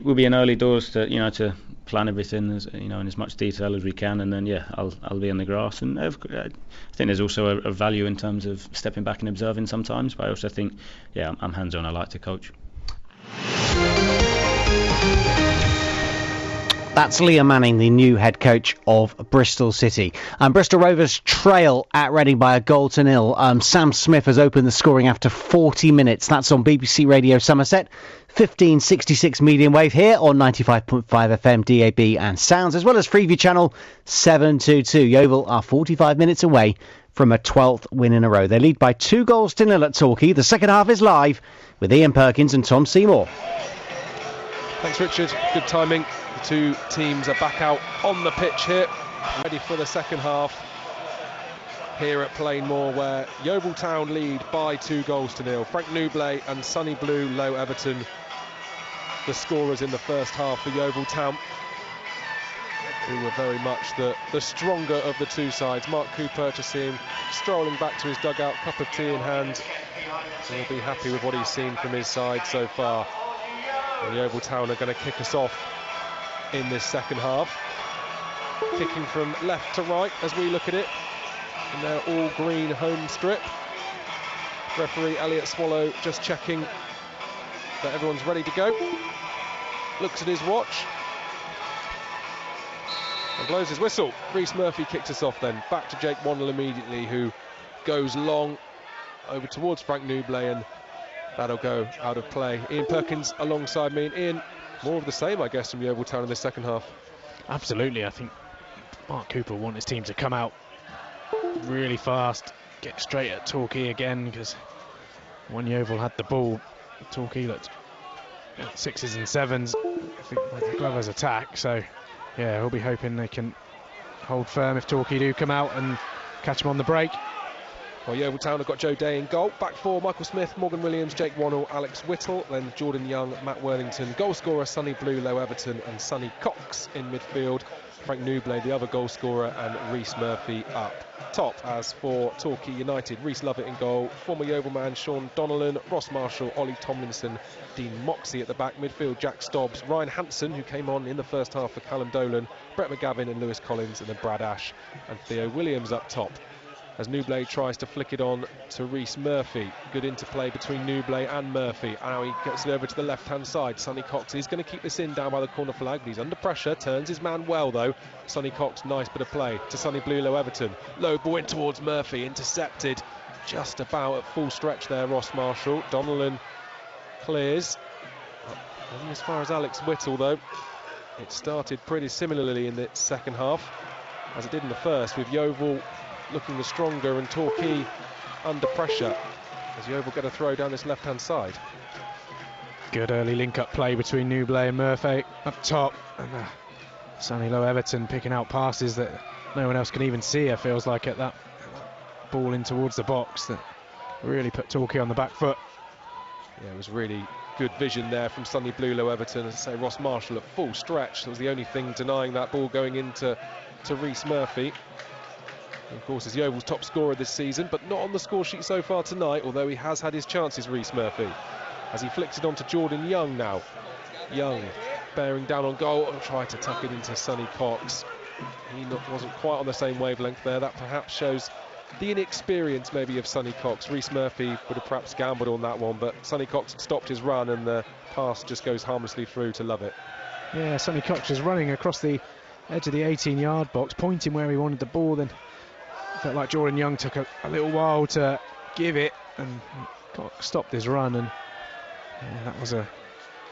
We'll be in early doors to plan everything in as much detail as we can, and then I'll be on the grass. And I think there's also a value in terms of stepping back and observing sometimes, but I also think I'm hands-on. I like to coach. That's Liam Manning, the new head coach of Bristol City. Bristol Rovers trail at Reading by a 1-0. Sam Smith has opened the scoring after 40 minutes. That's on BBC Radio Somerset, 1566 medium wave here on 95.5 FM, DAB and Sounds, as well as Freeview Channel 722. Yeovil are 45 minutes away from a 12th win in a row. They lead by 2-0 at Torquay. The second half is live with Ian Perkins and Tom Seymour. Thanks, Richard. Good timing. The two teams are back out on the pitch here, ready for the second half here at Plainmoor, where Yeovil Town lead by 2-0. Frank Nublet and Sonny Blue Low Everton, the scorers in the first half for Yeovil Town, who were very much the stronger of the two sides. Mark Cooper, just see him strolling back to his dugout, cup of tea in hand. So he'll be happy with what he's seen from his side so far. And Yeovil Town are going to kick us off in this second half, kicking from left to right as we look at it in their all green home strip. Referee Elliot Swallow just checking that everyone's ready to go. Looks at his watch. And blows his whistle. Rhys Murphy kicks us off then. Back to Jake Wannell immediately, who goes long over towards Frank Newblay, and that'll go out of play. Ian Perkins alongside me. And Ian, more of the same, I guess, from Yeovil Town in this second half. Absolutely. I think Mark Cooper will want his team to come out really fast, get straight at Torquay again, because when Yeovil had the ball, Torquay looked at 6s and 7s, I think, with the Glovers' attack. So yeah, we'll be hoping they can hold firm if Torquay do come out and catch them on the break. Well, Yeovil Town have got Joe Day in goal. Back four: Michael Smith, Morgan Williams, Jake Wannell, Alex Whittle. Then Jordan Young, Matt Worthington. Goal scorer Sonny Blue, Low Everton, and Sonny Cox in midfield. Frank Newblay, the other goal scorer, and Rhys Murphy up top. As for Torquay United, Rhys Lovett in goal, former Yeovil man Sean Donnellan, Ross Marshall, Ollie Tomlinson, Dean Moxey at the back. Midfield, Jack Stobbs, Ryan Hansen, who came on in the first half for Callum Dolan, Brett McGavin and Lewis Collins, and then Brad Ash and Theo Williams up top. As Newblay tries to flick it on to Rhys Murphy. Good interplay between Newblay and Murphy. Now he gets it over to the left-hand side. Sonny Cox, he's going to keep this in down by the corner flag, but he's under pressure. Turns his man well, though. Sonny Cox, nice bit of play to Sonny Blue, Low Everton. Low ball in towards Murphy, intercepted just about at full stretch there, Ross Marshall. Donnellan clears. Not as far as Alex Whittle, though. It started pretty similarly in the second half as it did in the first, with Yeovil looking the stronger and Torquay under pressure as Yeovil get a throw down this left-hand side. Good early link-up play between Newblay and Murphy up top, and Sonny Low Everton picking out passes that no one else can even see, it feels like, at that ball in towards the box that really put Torquay on the back foot. Yeah, it was really good vision there from Sonny Blue, Low Everton. As I say, Ross Marshall at full stretch. That was the only thing denying that ball going into Rhys Murphy. Of course, is Yeovil's top scorer this season, but not on the score sheet so far tonight, although he has had his chances, Rhys Murphy. As he flicks it on to Jordan Young now. Young bearing down on goal, and tried to tuck it into Sonny Cox. He wasn't quite on the same wavelength there. That perhaps shows the inexperience maybe of Sonny Cox. Rhys Murphy would have perhaps gambled on that one, but Sonny Cox stopped his run and the pass just goes harmlessly through to Lovett. Yeah, Sonny Cox was running across the edge of the 18-yard box, pointing where he wanted the ball, then felt like Jordan Young took a little while to give it, and Cox stopped his run, and yeah, that was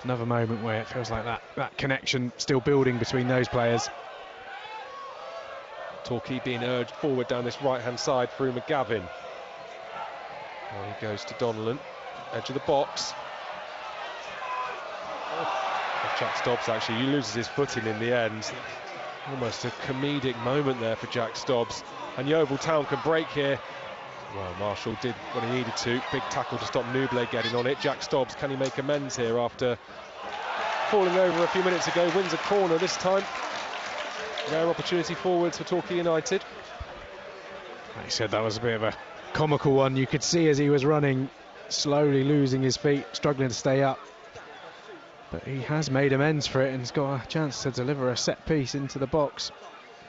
another moment where it feels like that connection still building between those players. Torquay being urged forward down this right-hand side through McGavin. Well, he goes to Donnellan, edge of the box. Jack Stobbs, actually, he loses his footing in the end. Almost a comedic moment there for Jack Stobbs. And Yeovil Town can break here. Well, Marshall did what he needed to. Big tackle to stop Newblay getting on it. Jack Stobbs, can he make amends here after falling over a few minutes ago? Wins a corner this time. Rare opportunity forwards for Torquay United. Like you said, that was a bit of a comical one. You could see as he was running, slowly losing his feet, struggling to stay up. But he has made amends for it and has got a chance to deliver a set piece into the box.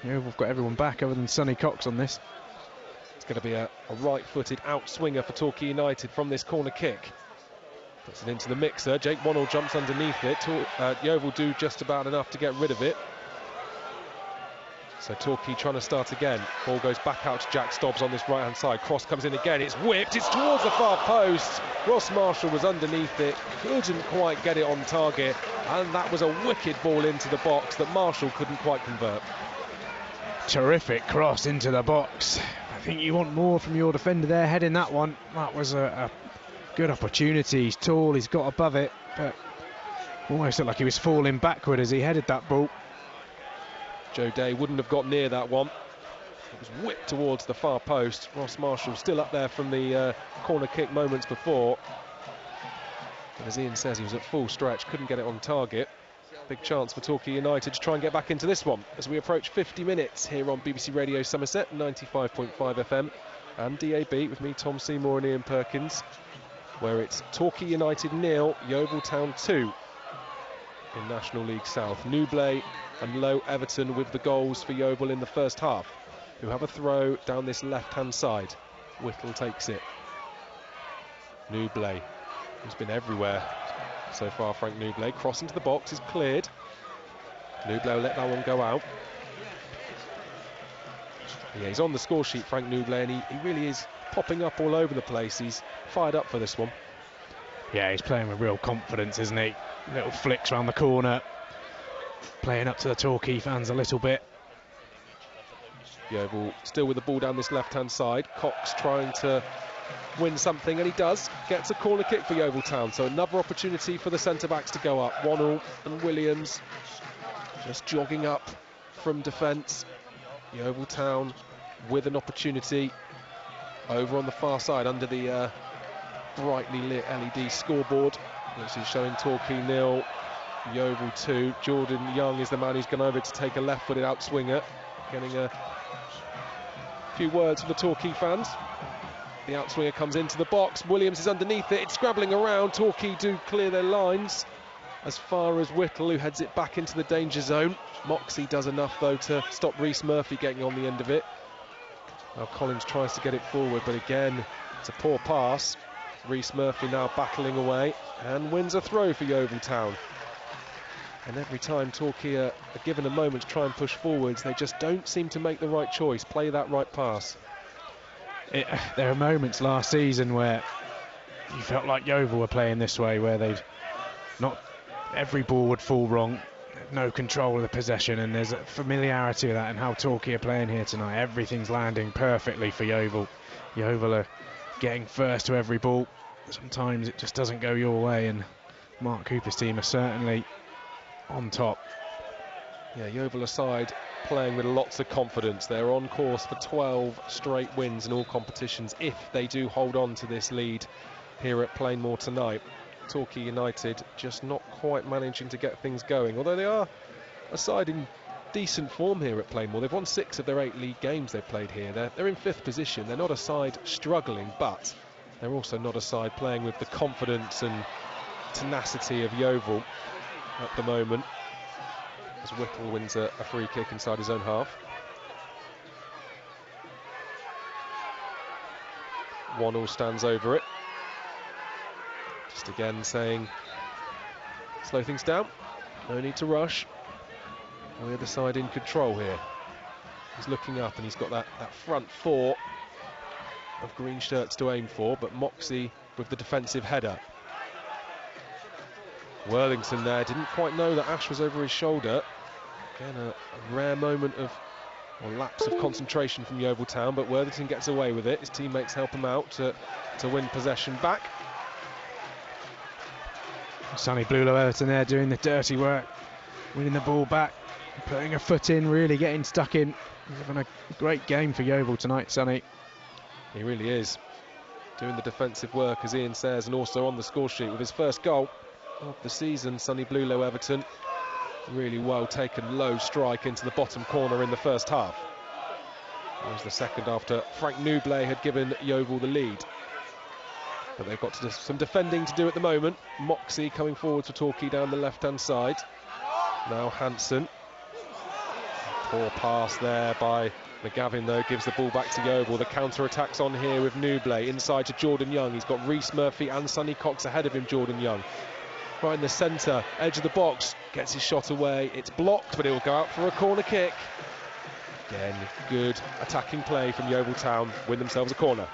We've got everyone back other than Sonny Cox on this. It's going to be a right-footed outswinger for Torquay United from this corner kick. Puts it into the mixer. Jake Wannell jumps underneath it. Yeovil do just about enough to get rid of it. So Torquay trying to start again. Ball goes back out to Jack Stobbs on this right-hand side. Cross comes in again. It's whipped. It's towards the far post. Ross Marshall was underneath it. Couldn't quite get it on target. And that was a wicked ball into the box that Marshall couldn't quite convert. Terrific cross into the box. I think you want more from your defender there, heading that one. That was a good opportunity. He's tall. He's got above it. But almost looked like he was falling backward as he headed that ball. Joe Day wouldn't have got near that one. It was whipped towards the far post. Ross Marshall still up there from the corner kick moments before. And as Ian says, he was at full stretch, couldn't get it on target. Big chance for Torquay United to try and get back into this one as we approach 50 minutes here on BBC Radio Somerset, 95.5 FM and DAB with me, Tom Seymour and Ian Perkins, where it's Torquay United 0, Yeovil Town 2 in National League South. Newblay and Low Everton with the goals for Yeovil in the first half, who have a throw down this left-hand side. Whittle takes it. Newblay, who's been everywhere so far, Frank Newblay. Cross into the box is cleared. Newblay will let that one go out. Yeah, he's on the score sheet, Frank Nublet, and he really is popping up all over the place. He's fired up for this one. Yeah, he's playing with real confidence, isn't he? Little flicks around the corner, playing up to the Torquay fans a little bit. Yeovil still with the ball down this left-hand side. Cox trying to win something, and he does. Gets a corner kick for Yeovil Town, so another opportunity for the centre-backs to go up. Wonnell and Williams just jogging up from defence. Yeovil Town with an opportunity over on the far side under the brightly lit LED scoreboard, which is showing Torquay 0, Yeovil 2. Jordan Young is the man who's gone over to take a left-footed outswinger, getting a few words from the Torquay fans. The outswinger comes into the box. Williams is underneath it. It's scrabbling around. Torquay do clear their lines as far as Whittle, who heads it back into the danger zone. Moxey does enough, though, to stop Rhys Murphy getting on the end of it. Now Collins tries to get it forward, but again, it's a poor pass. Rhys Murphy now battling away and wins a throw for Yeovil Town. And every time Torquay are given a moment to try and push forwards, they just don't seem to make the right choice, play that right pass. There are moments last season where you felt like Yeovil were playing this way, where they'd not every ball would fall wrong, no control of the possession, and there's a familiarity of that in how Torquay are playing here tonight. Everything's landing perfectly for Yeovil. Yeovil are getting first to every ball. Sometimes it just doesn't go your way, and Mark Cooper's team are certainly on top. Yeah, Yeovil aside, playing with lots of confidence. They're on course for 12 straight wins in all competitions if they do hold on to this lead here at Plainmoor tonight. Torquay United just not quite managing to get things going, although they are a side in decent form here at Plainmoor. They've won 6 of their 8 league games they've played here. They're in 5th position. They're not a side struggling, but they're also not a side playing with the confidence and tenacity of Yeovil at the moment, as Whittle wins a free kick inside his own half. Wonnell stands over it, just again saying slow things down, no need to rush. We're the side in control here. He's looking up and he's got that front four of green shirts to aim for, but Moxey with the defensive header. Worthington there didn't quite know that Ash was over his shoulder. Again, a rare moment of, or lapse of concentration from Yeovil Town, but Worthington gets away with it. His teammates help him out to win possession back. Sonny Blulow-Everton there doing the dirty work, winning the ball back, putting a foot in, really getting stuck in. He's having a great game for Yeovil tonight, Sonny. He really is. Doing the defensive work, as Ian says, and also on the score sheet with his first goal of the season. Sonny Blulow-Everton, really well taken low strike into the bottom corner in the first half. That was the second after Frank Nublet had given Yeovil the lead. But they've got some defending to do at the moment. Moxey coming forward to Torquay down the left-hand side. Now Hansen. Poor pass there by McGavin, though, gives the ball back to Yeovil. The counter-attack's on here with Nublet inside to Jordan Young. He's got Rhys Murphy and Sonny Cox ahead of him, Jordan Young. Right in the centre, edge of the box, gets his shot away. It's blocked, but it'll go out for a corner kick. Again, good attacking play from Yeovil Town, win themselves a corner.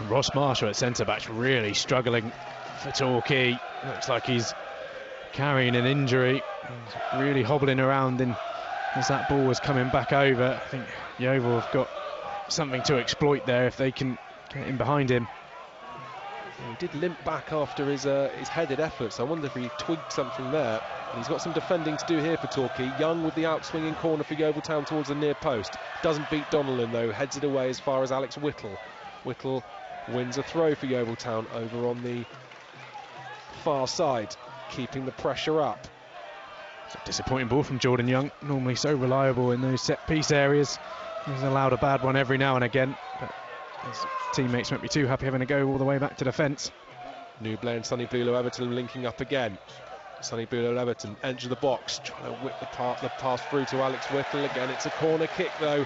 Ross Marshall at centre-back's really struggling for Torquay. Looks like he's carrying an injury. He's really hobbling around as that ball was coming back over. I think Yeovil have got something to exploit there if they can get in behind him. He did limp back after his headed effort, so I wonder if he twigged something there. And he's got some defending to do here for Torquay. Young with the outswinging corner for Yeovil Town towards the near post. Doesn't beat Donnellan, though, heads it away as far as Alex Whittle. Whittle wins a throw for Yeovil Town over on the far side, keeping the pressure up. It's a disappointing ball from Jordan Young, normally so reliable in those set-piece areas. He's allowed a bad one every now and again, but his teammates won't be too happy having to go all the way back to defence. Nublet and Sonny Blulow-Everton linking up again. Sonny Blulow-Everton, edge of the box, trying to whip the pass through to Alex Whittle. Again, it's a corner kick, though.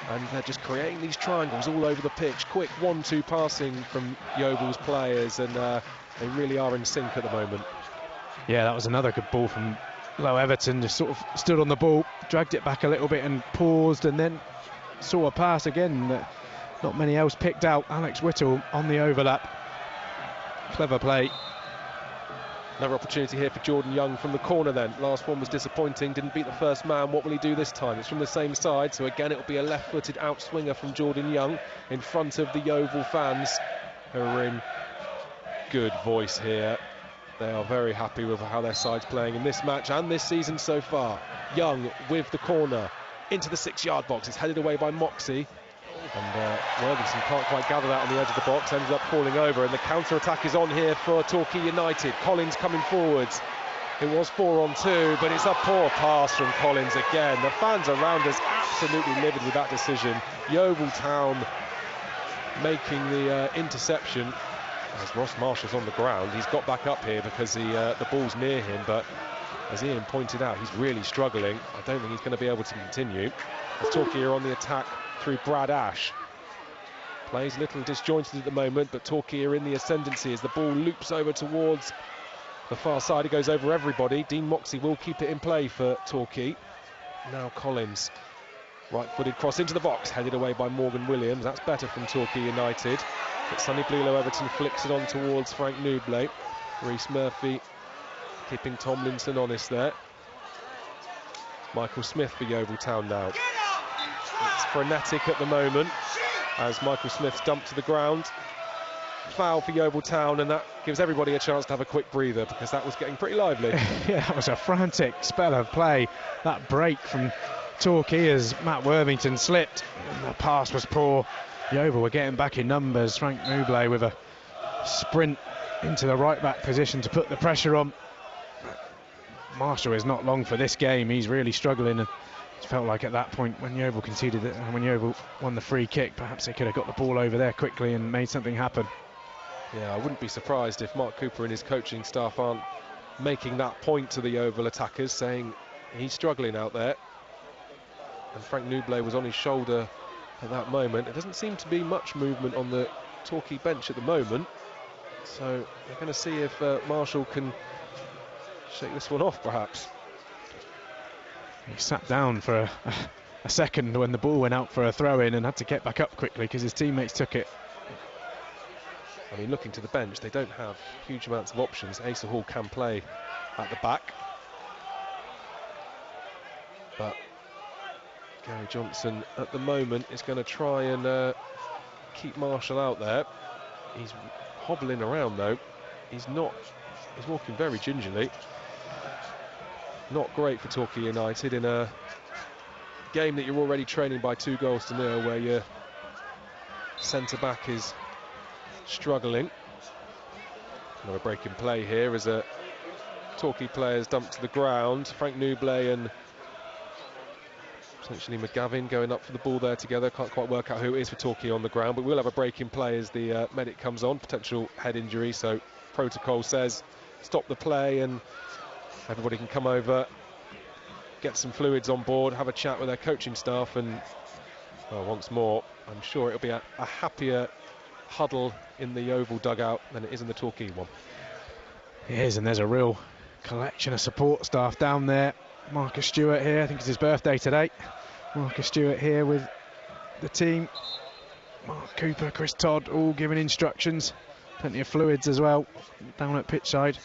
And they're just creating these triangles all over the pitch. Quick 1-2 passing from Yeovil's players, and they really are in sync at the moment. Yeah, that was another good ball from Low Everton. Just sort of stood on the ball, dragged it back a little bit and paused, and then saw a pass again that not many else picked out. Alex Whittle on the overlap. Clever play. Another opportunity here for Jordan Young from the corner then. Last one was disappointing, didn't beat the first man. What will he do this time? It's from the same side, so again it'll be a left-footed outswinger from Jordan Young in front of the Yeovil fans, who are in good voice here. They are very happy with how their side's playing in this match and this season so far. Young with the corner into the 6-yard box. It's headed away by Moxie. And Worthington can't quite gather that on the edge of the box, ends up falling over, and the counter-attack is on here for Torquay United. Collins coming forwards. It was 4-on-2, but it's a poor pass from Collins again. The fans around us absolutely livid with that decision. Yeovil Town making the interception. As Ross Marshall's on the ground, he's got back up here because the ball's near him, but as Ian pointed out, he's really struggling. I don't think he's going to be able to continue. As Torquay are on the attack through Brad Ash. Plays a little disjointed at the moment, but Torquay are in the ascendancy as the ball loops over towards the far side. It goes over everybody. Dean Moxie will keep it in play for Torquay. Now Collins, right-footed cross into the box, headed away by Morgan Williams. That's better from Torquay United. But Sonny Blulow-Everton flicks it on towards Frank Nublé. Reece Murphy keeping Tomlinson honest there. Michael Smith for Yeovil Town now. It's frenetic at the moment as Michael Smith's dumped to the ground. Foul for Yeovil Town, and that gives everybody a chance to have a quick breather because that was getting pretty lively. Yeah, that was a frantic spell of play. That break from Torquay as Matt Worthington slipped. And the pass was poor. Yeovil were getting back in numbers. Frank Nublé with a sprint into the right back position to put the pressure on. Marshall is not long for this game. He's really struggling, and it felt like at that point when Yeovil conceded it, and when Yeovil won the free kick, perhaps they could have got the ball over there quickly and made something happen. Yeah, I wouldn't be surprised if Mark Cooper and his coaching staff aren't making that point to the Yeovil attackers, saying he's struggling out there. And Frank Nublé was on his shoulder at that moment. There doesn't seem to be much movement on the Torquay bench at the moment, so we're going to see if Marshall can shake this one off, perhaps. He sat down for a second when the ball went out for a throw-in and had to get back up quickly because his teammates took it. I mean, looking to the bench, they don't have huge amounts of options. Asa Hall can play at the back, but Gary Johnson at the moment is going to try and keep Marshall out there. He's hobbling around though. He's walking very gingerly. Not great for Torquay United in a game that you're already trailing by 2-0, where your centre-back is struggling. Another break in play here as a Torquay players dumped to the ground. Frank Nublé and potentially McGavin going up for the ball there together. Can't quite work out who it is for Torquay on the ground, but we'll have a break in play as the medic comes on. Potential head injury, so protocol says stop the play and everybody can come over, get some fluids on board, have a chat with their coaching staff, and well, once more, I'm sure it'll be a happier huddle in the Yeovil dugout than it is in the Torquay one. It is, and there's a real collection of support staff down there. Marcus Stewart here, I think it's his birthday today. Marcus Stewart here with the team. Mark Cooper, Chris Todd, all giving instructions. Plenty of fluids as well down at pitch side.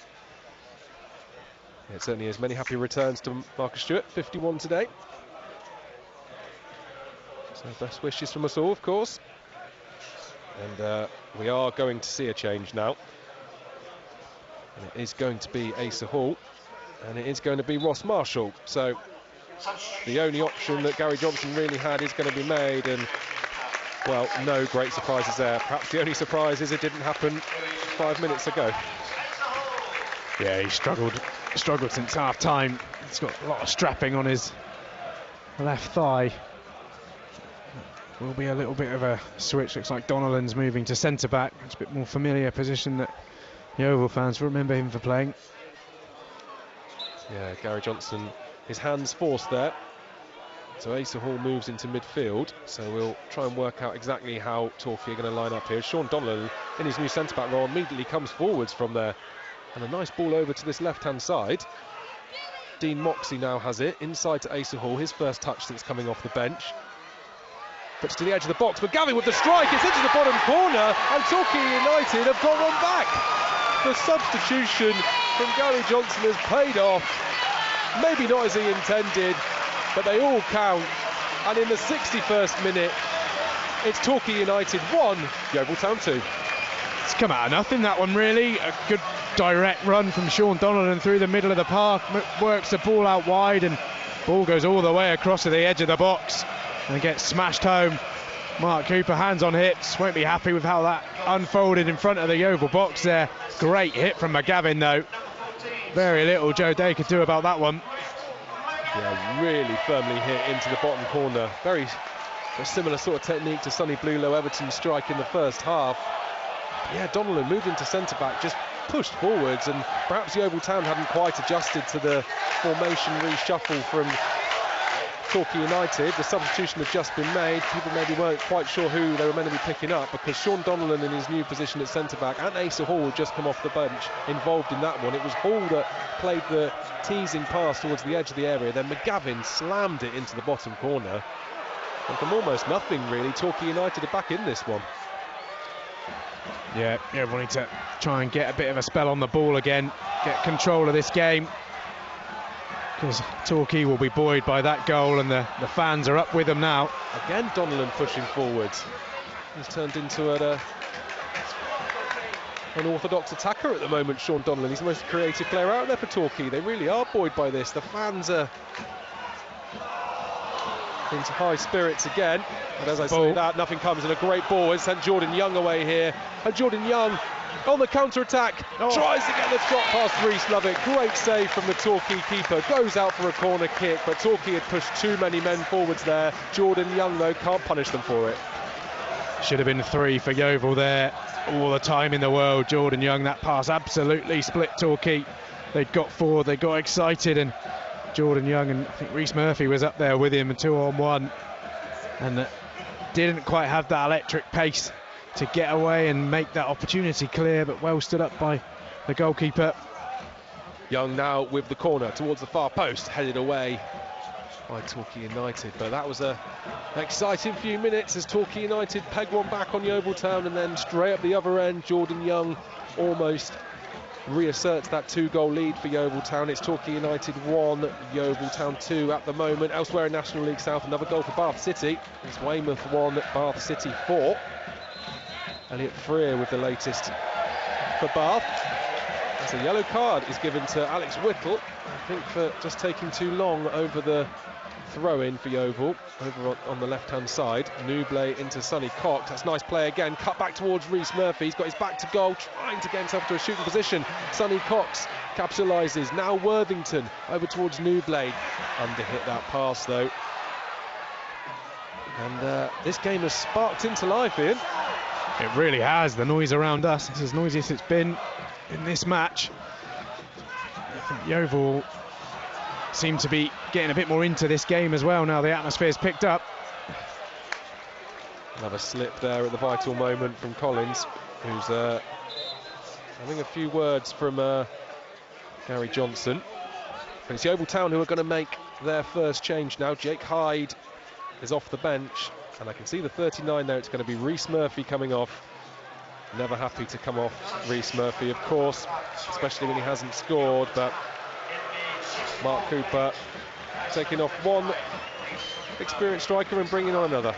It certainly is. Many happy returns to Marcus Stewart, 51 today. So best wishes from us all, of course. And we are going to see a change now. And it is going to be Asa Hall, and it is going to be Ross Marshall. So the only option that Gary Johnson really had is going to be made, and well, no great surprises there. Perhaps the only surprise is it didn't happen 5 minutes ago. Yeah, he struggled since half time. He's got a lot of strapping on his left thigh. Will be a little bit of a switch. Looks like Donnellan's moving to centre back. It's a bit more familiar position that Yeovil fans remember him for playing. Yeah, Gary Johnson, his hands forced there. So Asa Hall moves into midfield. So we'll try and work out exactly how Torquay are going to line up here. Sean Donnellan, in his new centre back role, immediately comes forwards from there. And a nice ball over to this left-hand side. Dean Moxie now has it, inside to Asa Hall, his first touch since coming off the bench. Puts to the edge of the box, McGavin with the strike, it's into the bottom corner, and Torquay United have got one back. The substitution from Gary Johnson has paid off. Maybe not as he intended, but they all count. And in the 61st minute, it's Torquay United 1, Yeovil Town 2. It's come out of nothing, that one, really. A good direct run from Sean Donnellan through the middle of the park, works the ball out wide, and ball goes all the way across to the edge of the box and gets smashed home. Mark Cooper, hands on hips, won't be happy with how that unfolded in front of the Yeovil box there. Great hit from McGavin, though. Very little Joe Day could do about that one. Yeah, really firmly hit into the bottom corner. Very similar sort of technique to Sonny Bluelow Everton's strike in the first half. Yeah, Donnellan moved into centre-back, just pushed forwards, and perhaps Yeovil Town hadn't quite adjusted to the formation reshuffle from Torquay United. The substitution had just been made. People maybe weren't quite sure who they were meant to be picking up, because Sean Donnellan in his new position at centre-back and Asa Hall had just come off the bench involved in that one. It was Hall that played the teasing pass towards the edge of the area, then McGavin slammed it into the bottom corner, and from almost nothing really, Torquay United are back in this one. Yeah, wanting to try and get a bit of a spell on the ball again, get control of this game, because Torquay will be buoyed by that goal, and the fans are up with them now. Again, Donnellan pushing forwards. He's turned into an orthodox attacker at the moment, Sean Donnellan. He's the most creative player out there for Torquay. They really are buoyed by this. The fans are into high spirits again, but as I say that, nothing comes, and a great ball has sent Jordan Young away here, and Jordan Young on the counter-attack tries to get the shot past Reece Lovett. Great save from the Torquay keeper, goes out for a corner kick, but Torquay had pushed too many men forwards there. Jordan Young though can't punish them for it. Should have been 3 for Yeovil there. All the time in the world, Jordan Young, that pass absolutely split Torquay. They'd got forward, they got excited, and Jordan Young, and I think Reece Murphy was up there with him, 2-on-1, and didn't quite have that electric pace to get away and make that opportunity clear, but well stood up by the goalkeeper. Young now with the corner towards the far post, headed away by Torquay United, but that was an exciting few minutes as Torquay United pegged one back on Yeovil Town, and then straight up the other end, Jordan Young almost reasserts that 2-goal lead for Yeovil Town. It's Torquay United 1, Yeovil Town 2 at the moment. Elsewhere in National League South, another goal for Bath City. It's Weymouth 1, Bath City 4. Elliot Freer with the latest for Bath. As a yellow card is given to Alex Whittle, I think for just taking too long over the throw-in for Yeovil, over on the left-hand side. Newblay into Sonny Cox. That's nice play again. Cut back towards Reece Murphy. He's got his back to goal, trying to get himself to a shooting position. Sonny Cox capitalises. Now Worthington over towards Newblade. Under-hit that pass, though. And this game has sparked into life, Ian. It really has. The noise around us, it's as noisy as it's been in this match. I think Yeovil seem to be getting a bit more into this game as well now the atmosphere's picked up. Another slip there at the vital moment from Collins, who's having a few words from Gary Johnson. But it's Yeovil Town who are going to make their first change now. Jake Hyde is off the bench, and I can see the 39 there. It's going to be Reece Murphy coming off. Never happy to come off Reece Murphy, of course, especially when he hasn't scored, but Mark Cooper taking off one experienced striker and bringing on another.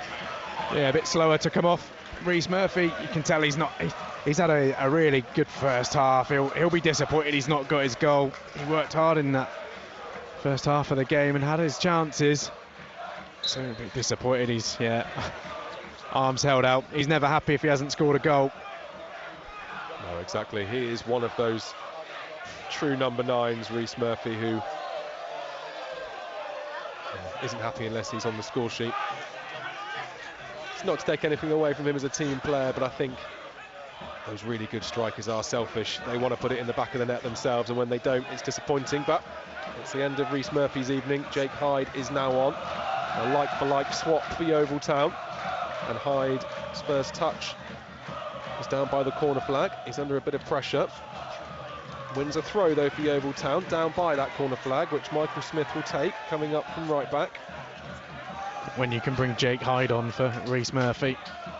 Yeah, a bit slower to come off Reece Murphy. You can tell he's had a really good first half. He'll be disappointed he's not got his goal. He worked hard in that first half of the game and had his chances. So a bit disappointed. He's arms held out. He's never happy if he hasn't scored a goal. No, exactly. He is one of those true number 9s, Reece Murphy, who isn't happy unless he's on the score sheet. It's not to take anything away from him as a team player, but I think those really good strikers are selfish. They want to put it in the back of the net themselves, and when they don't, it's disappointing. But it's the end of Reece Murphy's evening. Jake Hyde is now on. A like-for-like swap for Yeovil Town, and Hyde's first touch is down by the corner flag. He's under a bit of pressure. Wins a throw though for Yeovil Town, down by that corner flag, which Michael Smith will take, coming up from right back. when you can bring Jake Hyde on for Rhys Murphy.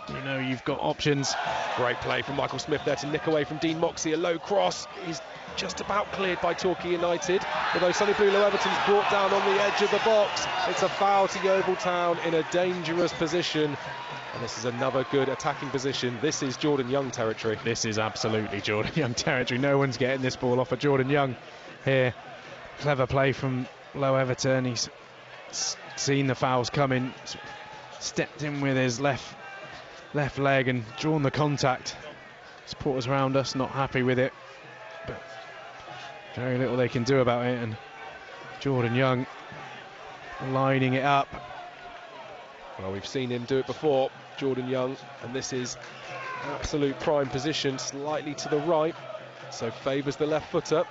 You know you've got options. Great play from Michael Smith there to nick away from Dean Moxey. A low cross. He's just about cleared by Torquay United, although Sonny Blue Everton's brought down on the edge of the box. It's a foul to Yeovil Town in a dangerous position, and this is another good attacking position. This is Jordan Young territory. This is absolutely Jordan Young territory. No one's getting this ball off of Jordan Young here. Clever play from Low Everton. He's seen the fouls coming, stepped in with his left leg and drawn the contact. Supporters around us not happy with it, but very little they can do about it, and Jordan Young lining it up. Well, we've seen him do it before, Jordan Young, and this is absolute prime position, slightly to the right, so favours the left footer.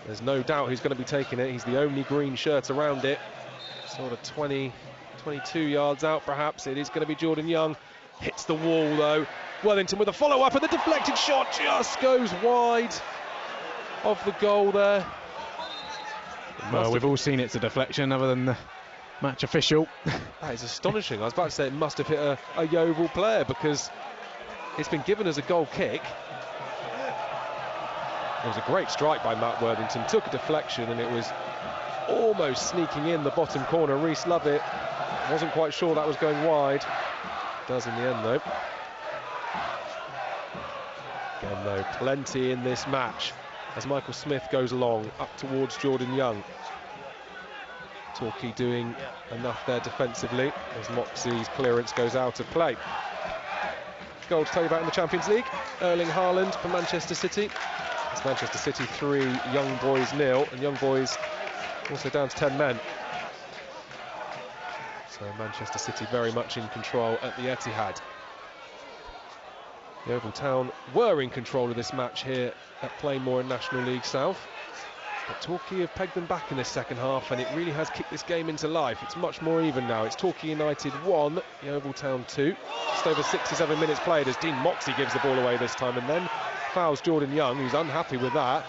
There's no doubt who's going to be taking it. He's the only green shirt around it, sort of 22 yards out perhaps. It is going to be Jordan Young. Hits the wall though. Worthington with a follow-up, and the deflected shot just goes wide of the goal there. Well, we've all seen it's a deflection other than the match official. That is astonishing. I was about to say it must have hit a Yeovil player, because it's been given as a goal kick. It was a great strike by Matt Worthington, took a deflection, and it was almost sneaking in the bottom corner. Rhys Lovett wasn't quite sure that was going wide. Does in the end though. Again though, plenty in this match as Michael Smith goes along up towards Jordan Young. Torquay doing enough there defensively as Moxey's clearance goes out of play. Goal to tell you about in the Champions League. Erling Haaland for Manchester City. It's Manchester City 3, Young Boys 0, and Young Boys also down to 10 men. So Manchester City very much in control at the Etihad. Yeovil Town were in control of this match here at Plainmoor in National League South. But Torquay have pegged them back in this second half, and it really has kicked this game into life. It's much more even now. It's Torquay United 1, Yeovil Town 2. Just over 67 minutes played as Dean Moxey gives the ball away this time, and then fouls Jordan Young, who's unhappy with that.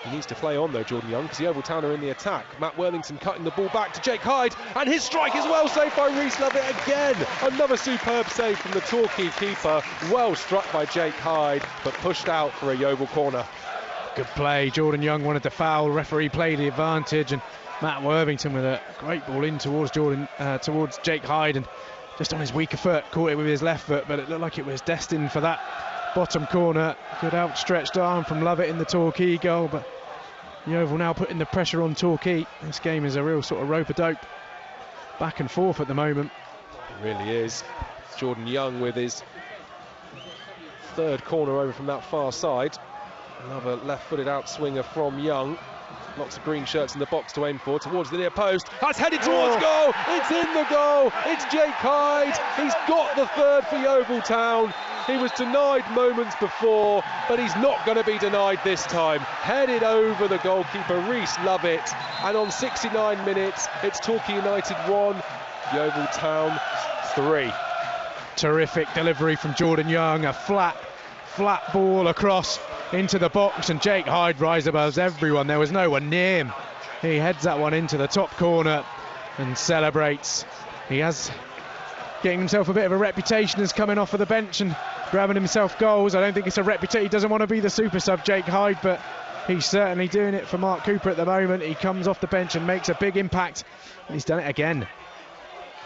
He needs to play on though, Jordan Young, because Yeovil Town are in the attack. Matt Worthington cutting the ball back to Jake Hyde, and his strike is well saved by Rhys Lovett again. Another superb save from the Torquay keeper. Well struck by Jake Hyde, but pushed out for a Yeovil corner. Good play. Jordan Young wanted to foul. Referee played the advantage, and Matt Worthington with a great ball in towards towards Jake Hyde, and just on his weaker foot, caught it with his left foot, but it looked like it was destined for that bottom corner. Good outstretched arm from Lovett in the Torquay goal, but Yeovil now putting the pressure on Torquay. This game is a real sort of rope-a-dope, back and forth at the moment. It really is. Jordan Young with his third corner over from that far side. Another left-footed outswinger from Young. Lots of green shirts in the box to aim for, towards the near post. That's headed towards goal. It's in the goal. It's Jake Hyde. He's got the third for Yeovil Town. He was denied moments before, but he's not going to be denied this time. Headed over the goalkeeper, Rhys Lovett. And on 69 minutes, it's Torquay United 1, Yeovil Town 3. Terrific delivery from Jordan Young. A flat ball across into the box, and Jake Hyde rises above everyone. There was no one near him. He heads that one into the top corner and celebrates. He has getting himself a bit of a reputation as coming off of the bench and grabbing himself goals. I don't think it's a reputation. He doesn't want to be the super sub, Jake Hyde, but he's certainly doing it for Mark Cooper at the moment. He comes off the bench and makes a big impact, and he's done it again.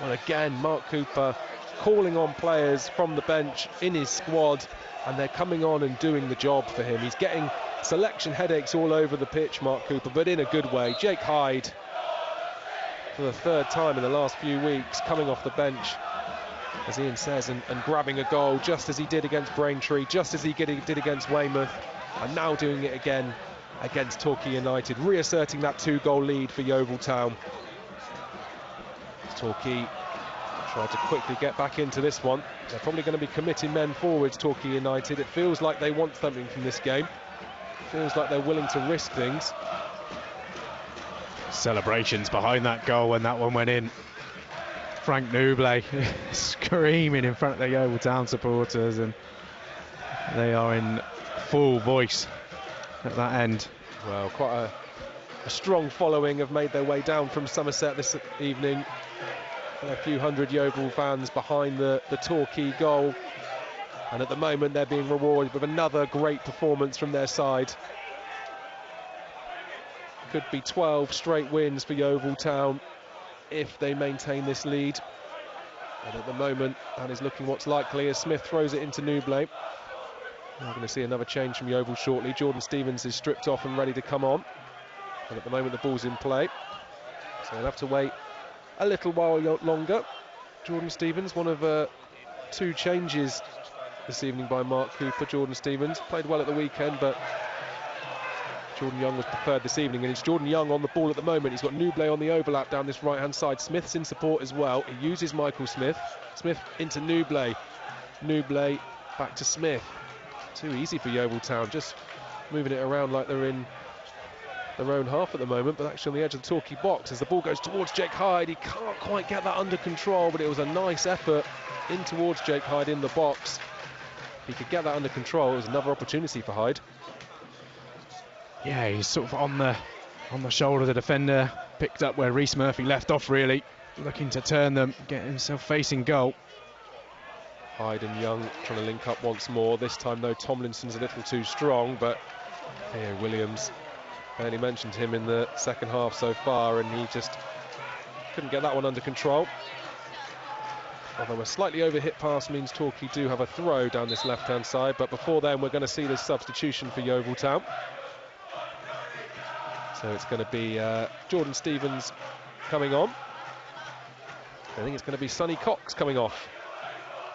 Well, again, Mark Cooper calling on players from the bench in his squad, and they're coming on and doing the job for him. He's getting selection headaches all over the pitch, Mark Cooper, but in a good way. Jake Hyde, for the third time in the last few weeks, coming off the bench, as Ian says, and grabbing a goal, just as he did against Braintree, just as he did against Weymouth, and now doing it again against Torquay United, reasserting that 2-goal lead for Yeovil Town. Torquay tried to quickly get back into this one. They're probably going to be committing men forwards, Torquay United. It feels like they want something from this game. It feels like they're willing to risk things. Celebrations behind that goal when that one went in. Frank Nouble screaming in front of the Yeovil Town supporters, and they are in full voice at that end. Well, quite a strong following have made their way down from Somerset this evening A few hundred Yeovil fans behind the Torquay goal, and at the moment they're being rewarded with another great performance from their side. Could be 12 straight wins for Yeovil Town if they maintain this lead, and at the moment that is looking what's likely as Smith throws it into Newblay. We're going to see another change from Yeovil shortly. Jordan Stevens is stripped off and ready to come on, and at the moment the ball's in play, so they'll have to wait a little while longer. Jordan Stevens, one of 2 changes this evening by Mark Cooper. Jordan Stevens played well at the weekend, but Jordan Young was preferred this evening, and it's Jordan Young on the ball at the moment. He's got Newblay on the overlap down this right hand side. Smith's in support as well. He uses Michael Smith. Smith into Newblay. Newblay back to Smith. Too easy for Yeovil Town, just moving it around like they're in their own half at the moment, but actually on the edge of the Torquay box as the ball goes towards Jake Hyde. He can't quite get that under control, but it was a nice effort in towards Jake Hyde in the box. If he could get that under control, it was another opportunity for Hyde. Yeah, he's sort of on the shoulder of the defender, picked up where Reece Murphy left off, really looking to turn them, get himself facing goal. Hyde and Young trying to link up once more. This time though Tomlinson's a little too strong, but here Williams, barely mentioned him in the second half so far, and he just couldn't get that one under control. Although a slightly over-hit pass means Torquay do have a throw down this left-hand side, but before then we're going to see this substitution for Yeovil Town. So it's going to be Jordan Stevens coming on. I think it's going to be Sonny Cox coming off.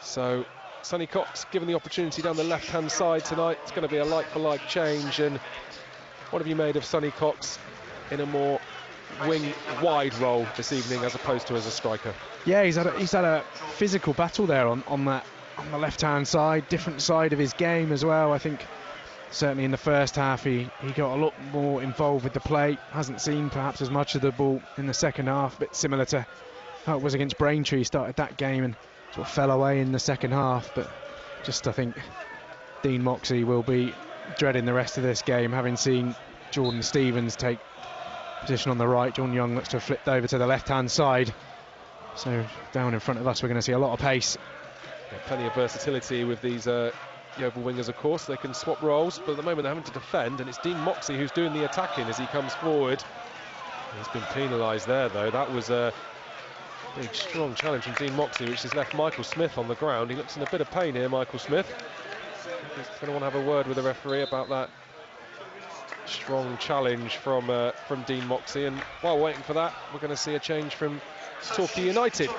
So Sonny Cox given the opportunity down the left-hand side tonight. It's going to be a like-for-like change. And what have you made of Sonny Cox in a more wing-wide role this evening as opposed to as a striker? Yeah, he's had a physical battle there on the left-hand side, different side of his game as well. I think certainly in the first half he got a lot more involved with the play. Hasn't seen perhaps as much of the ball in the second half, a bit similar to how it was against Braintree. He started that game and sort of fell away in the second half, but just I think Dean Moxey will be dreading the rest of this game, having seen Jordan Stevens take position on the right. Jordan Young looks to have flipped over to the left-hand side, so down in front of us we're going to see a lot of pace. Yeah, plenty of versatility with these Yeovil wingers, of course. They can swap roles, but at the moment they're having to defend, and it's Dean Moxey who's doing the attacking as he comes forward. He's been penalised there though. That was a big strong challenge from Dean Moxey, which has left Michael Smith on the ground. He looks in a bit of pain here, Michael Smith. He's going to want to have a word with the referee about that strong challenge from Dean Moxey. And while waiting for that, we're going to see a change from Torquay United.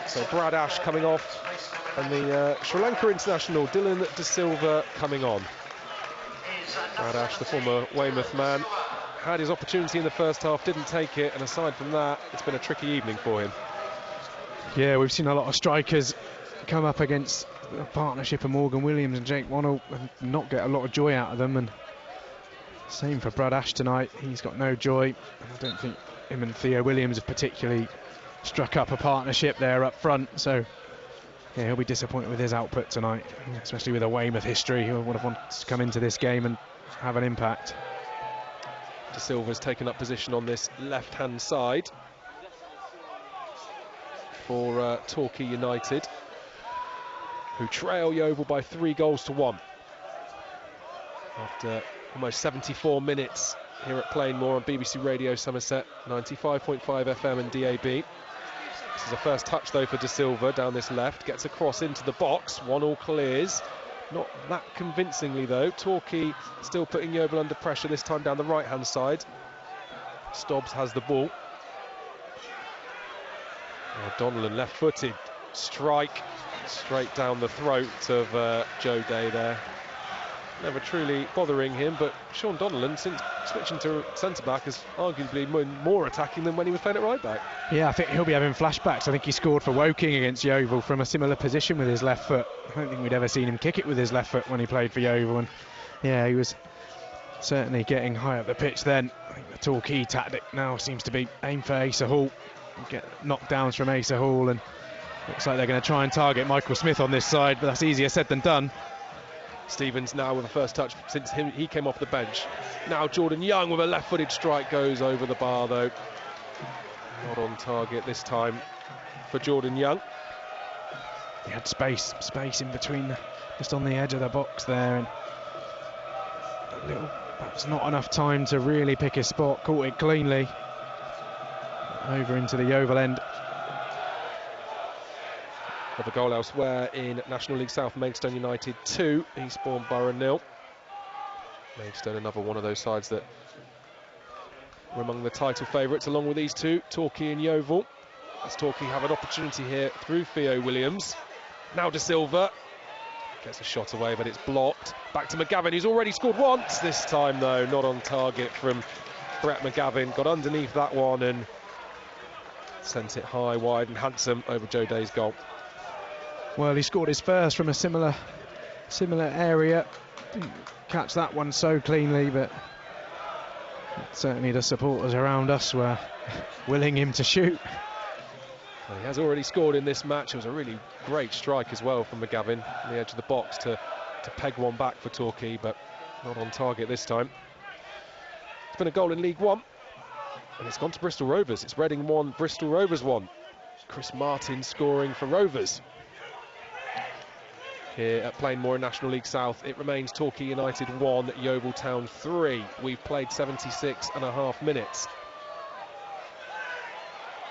So Brad Ash coming off, and the Sri Lanka international Dylan De Silva coming on. Brad Ash, the former Weymouth man, had his opportunity in the first half, didn't take it, and aside from that, it's been a tricky evening for him. Yeah, we've seen a lot of strikers come up against a partnership of Morgan Williams and Jake Wannell and not get a lot of joy out of them, and same for Brad Ash tonight. He's got no joy. I don't think him and Theo Williams have particularly struck up a partnership there up front, so yeah, he'll be disappointed with his output tonight, especially with a Weymouth history. He would have wanted to come into this game and have an impact. De Silva's taken up position on this left-hand side for Torquay United, who trail Yeovil by 3-1 after almost 74 minutes here at Plainmoor on BBC Radio Somerset, 95.5 FM and DAB. This is a first touch though for De Silva down this left, gets across into the box, 1-1 clears. Not that convincingly though. Torquay still putting Yeovil under pressure, this time down the right hand side. Stobbs has the ball. Donnellan left footed, strike straight down the throat of Joe Day there. Never truly bothering him, but Sean Donnellan, since switching to centre-back, is arguably more attacking than when he was playing at right-back. Yeah, I think he'll be having flashbacks. I think he scored for Woking against Yeovil from a similar position with his left foot. I don't think we'd ever seen him kick it with his left foot when he played for Yeovil, and yeah, he was certainly getting high up the pitch then. I think the Torquay tactic now seems to be aim for Asa Hall, get knockdowns from Asa Hall, and looks like they're going to try and target Michael Smith on this side, but that's easier said than done. Stevens now with the first touch since he came off the bench. Now Jordan Young with a left-footed strike, goes over the bar though. Not on target this time for Jordan Young. He had space in between, just on the edge of the box there, and perhaps not enough time to really pick his spot. Caught it cleanly over into the Yeovil end. Another goal elsewhere in National League South. Maidstone United 2, Eastbourne Borough 0. Maidstone, another one of those sides that were among the title favourites, along with these two, Torquay and Yeovil. As Torquay have an opportunity here through Theo Williams. Now De Silva gets a shot away, but it's blocked. Back to McGavin, who's already scored once. This time, though, not on target from Brett McGavin. Got underneath that one and sent it high, wide and handsome over Joe Day's goal. Well, he scored his first from a similar area. Didn't catch that one so cleanly, but certainly the supporters around us were willing him to shoot. Well, he has already scored in this match. It was a really great strike as well from McGavin on the edge of the box to peg one back for Torquay, but not on target this time. It's been a goal in League One, and it's gone to Bristol Rovers. It's Reading 1, Bristol Rovers 1. Chris Martin scoring for Rovers. Here at Plainmoor in National League South, it remains Torquay United 1, Yeovil Town 3. We've played 76.5 minutes.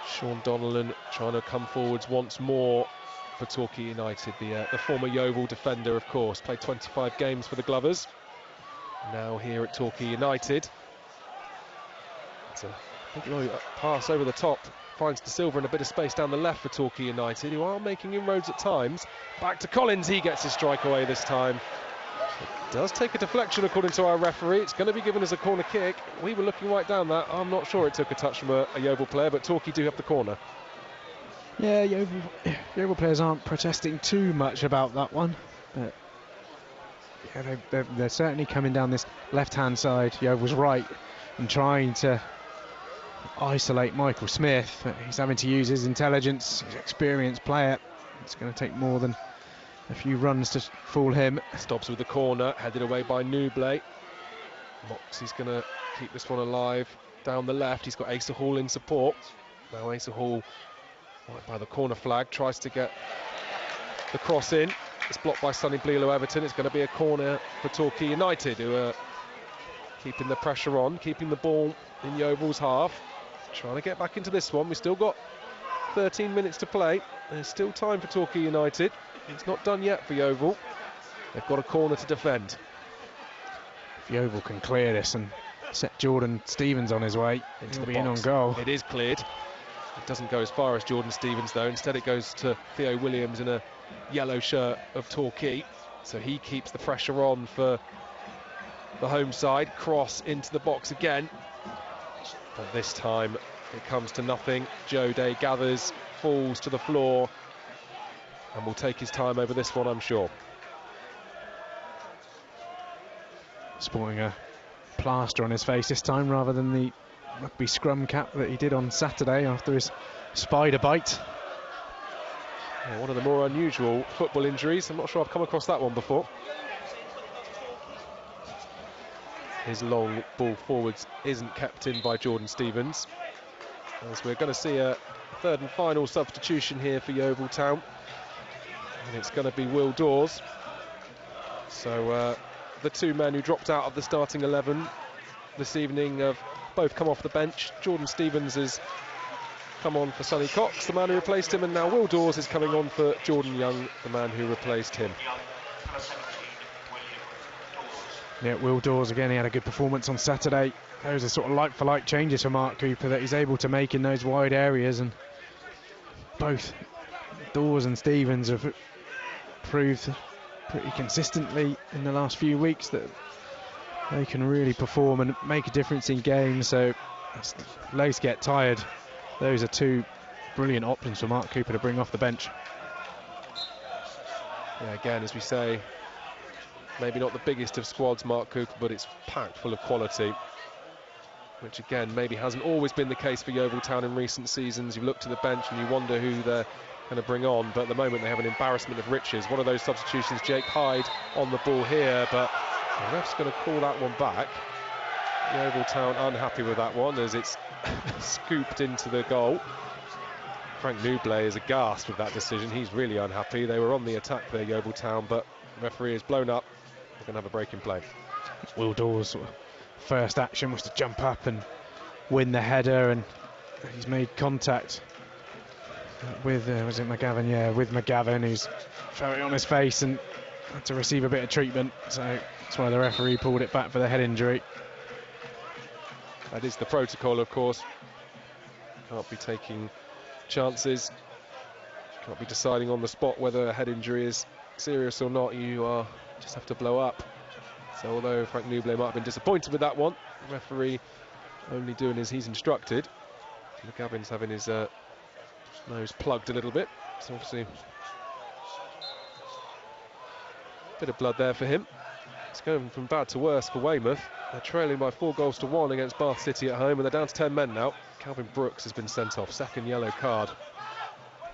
Sean Donnellan trying to come forwards once more for Torquay United. The former Yeovil defender, of course, played 25 games for the Glovers. Now here at Torquay United. It's a big pass over the top. Finds De Silva in a bit of space down the left for Torquay United, who are making inroads at times. Back to Collins, he gets his strike away this time. It does take a deflection according to our referee. It's going to be given as a corner kick. We were looking right down that. I'm not sure it took a touch from a Yeovil player, but Torquay do have the corner. Yeah, Yeovil players aren't protesting too much about that one, but yeah, they're certainly coming down this left-hand side. Yeovil's right and trying to isolate Michael Smith. He's having to use his intelligence, his experienced player. It's going to take more than a few runs to fool him. Stops with the corner, headed away by Nublé. Moxey's going to keep this one alive down the left. He's got Asa Hall in support. Now Asa Hall, right by the corner flag, tries to get the cross in. It's blocked by Sonny Blelo Everton. It's going to be a corner for Torquay United, who are keeping the pressure on, keeping the ball in Yeovil's half. Trying to get back into this one. We've still got 13 minutes to play. There's still time for Torquay United. It's not done yet for Yeovil. They've got a corner to defend. If Yeovil can clear this and set Jordan Stevens on his way, he'll be in on goal. It is cleared. It doesn't go as far as Jordan Stevens, though. Instead it goes to Theo Williams in a yellow shirt of Torquay. So he keeps the pressure on for the home side. Cross into the box again. But this time it comes to nothing. Joe Day gathers, falls to the floor, and will take his time over this one, I'm sure. Sporting a plaster on his face this time rather than the rugby scrum cap that he did on Saturday after his spider bite. Yeah, one of the more unusual football injuries. I'm not sure I've come across that one before. His long ball forwards isn't kept in by Jordan Stevens, as we're going to see a third and final substitution here for Yeovil Town, and it's going to be Will Dawes. So the two men who dropped out of the starting 11 this evening have both come off the bench. Jordan Stevens has come on for Sonny Cox, the man who replaced him, and now Will Dawes is coming on for Jordan Young, the man who replaced him. Yeah, Will Dawes again, he had a good performance on Saturday. Those are sort of like-for-like changes for Mark Cooper that he's able to make in those wide areas, and both Dawes and Stevens have proved pretty consistently in the last few weeks that they can really perform and make a difference in games. So as Lace get tired, those are two brilliant options for Mark Cooper to bring off the bench. Yeah, again, as we say, maybe not the biggest of squads, Mark Cooper, but it's packed full of quality, which again maybe hasn't always been the case for Yeovil Town in recent seasons. You look to the bench and you wonder who they're going to bring on, but at the moment they have an embarrassment of riches. One of those substitutions, Jake Hyde on the ball here, but the ref's going to call that one back. Yeovil Town unhappy with that one as it's scooped into the goal. Frank Nublet is aghast with that decision. He's really unhappy. They were on the attack there, Yeovil Town, but the referee is blown up. We're going to have a break in play. Will Dawes' first action was to jump up and win the header, and he's made contact with, was it McGavin? Yeah, with McGavin, who's felt it on his face and had to receive a bit of treatment, so that's why the referee pulled it back for the head injury. That is the protocol, of course. Can't be taking chances. Can't be deciding on the spot whether a head injury is serious or not. You just have to blow up. So although Frank Nublet might have been disappointed with that one, the referee only doing as he's instructed. McGavin's having his nose plugged a little bit. So obviously a bit of blood there for him. It's going from bad to worse for Weymouth. They're trailing by 4-1 against Bath City at home, and they're down to 10 men now. Calvin Brooks has been sent off, second yellow card.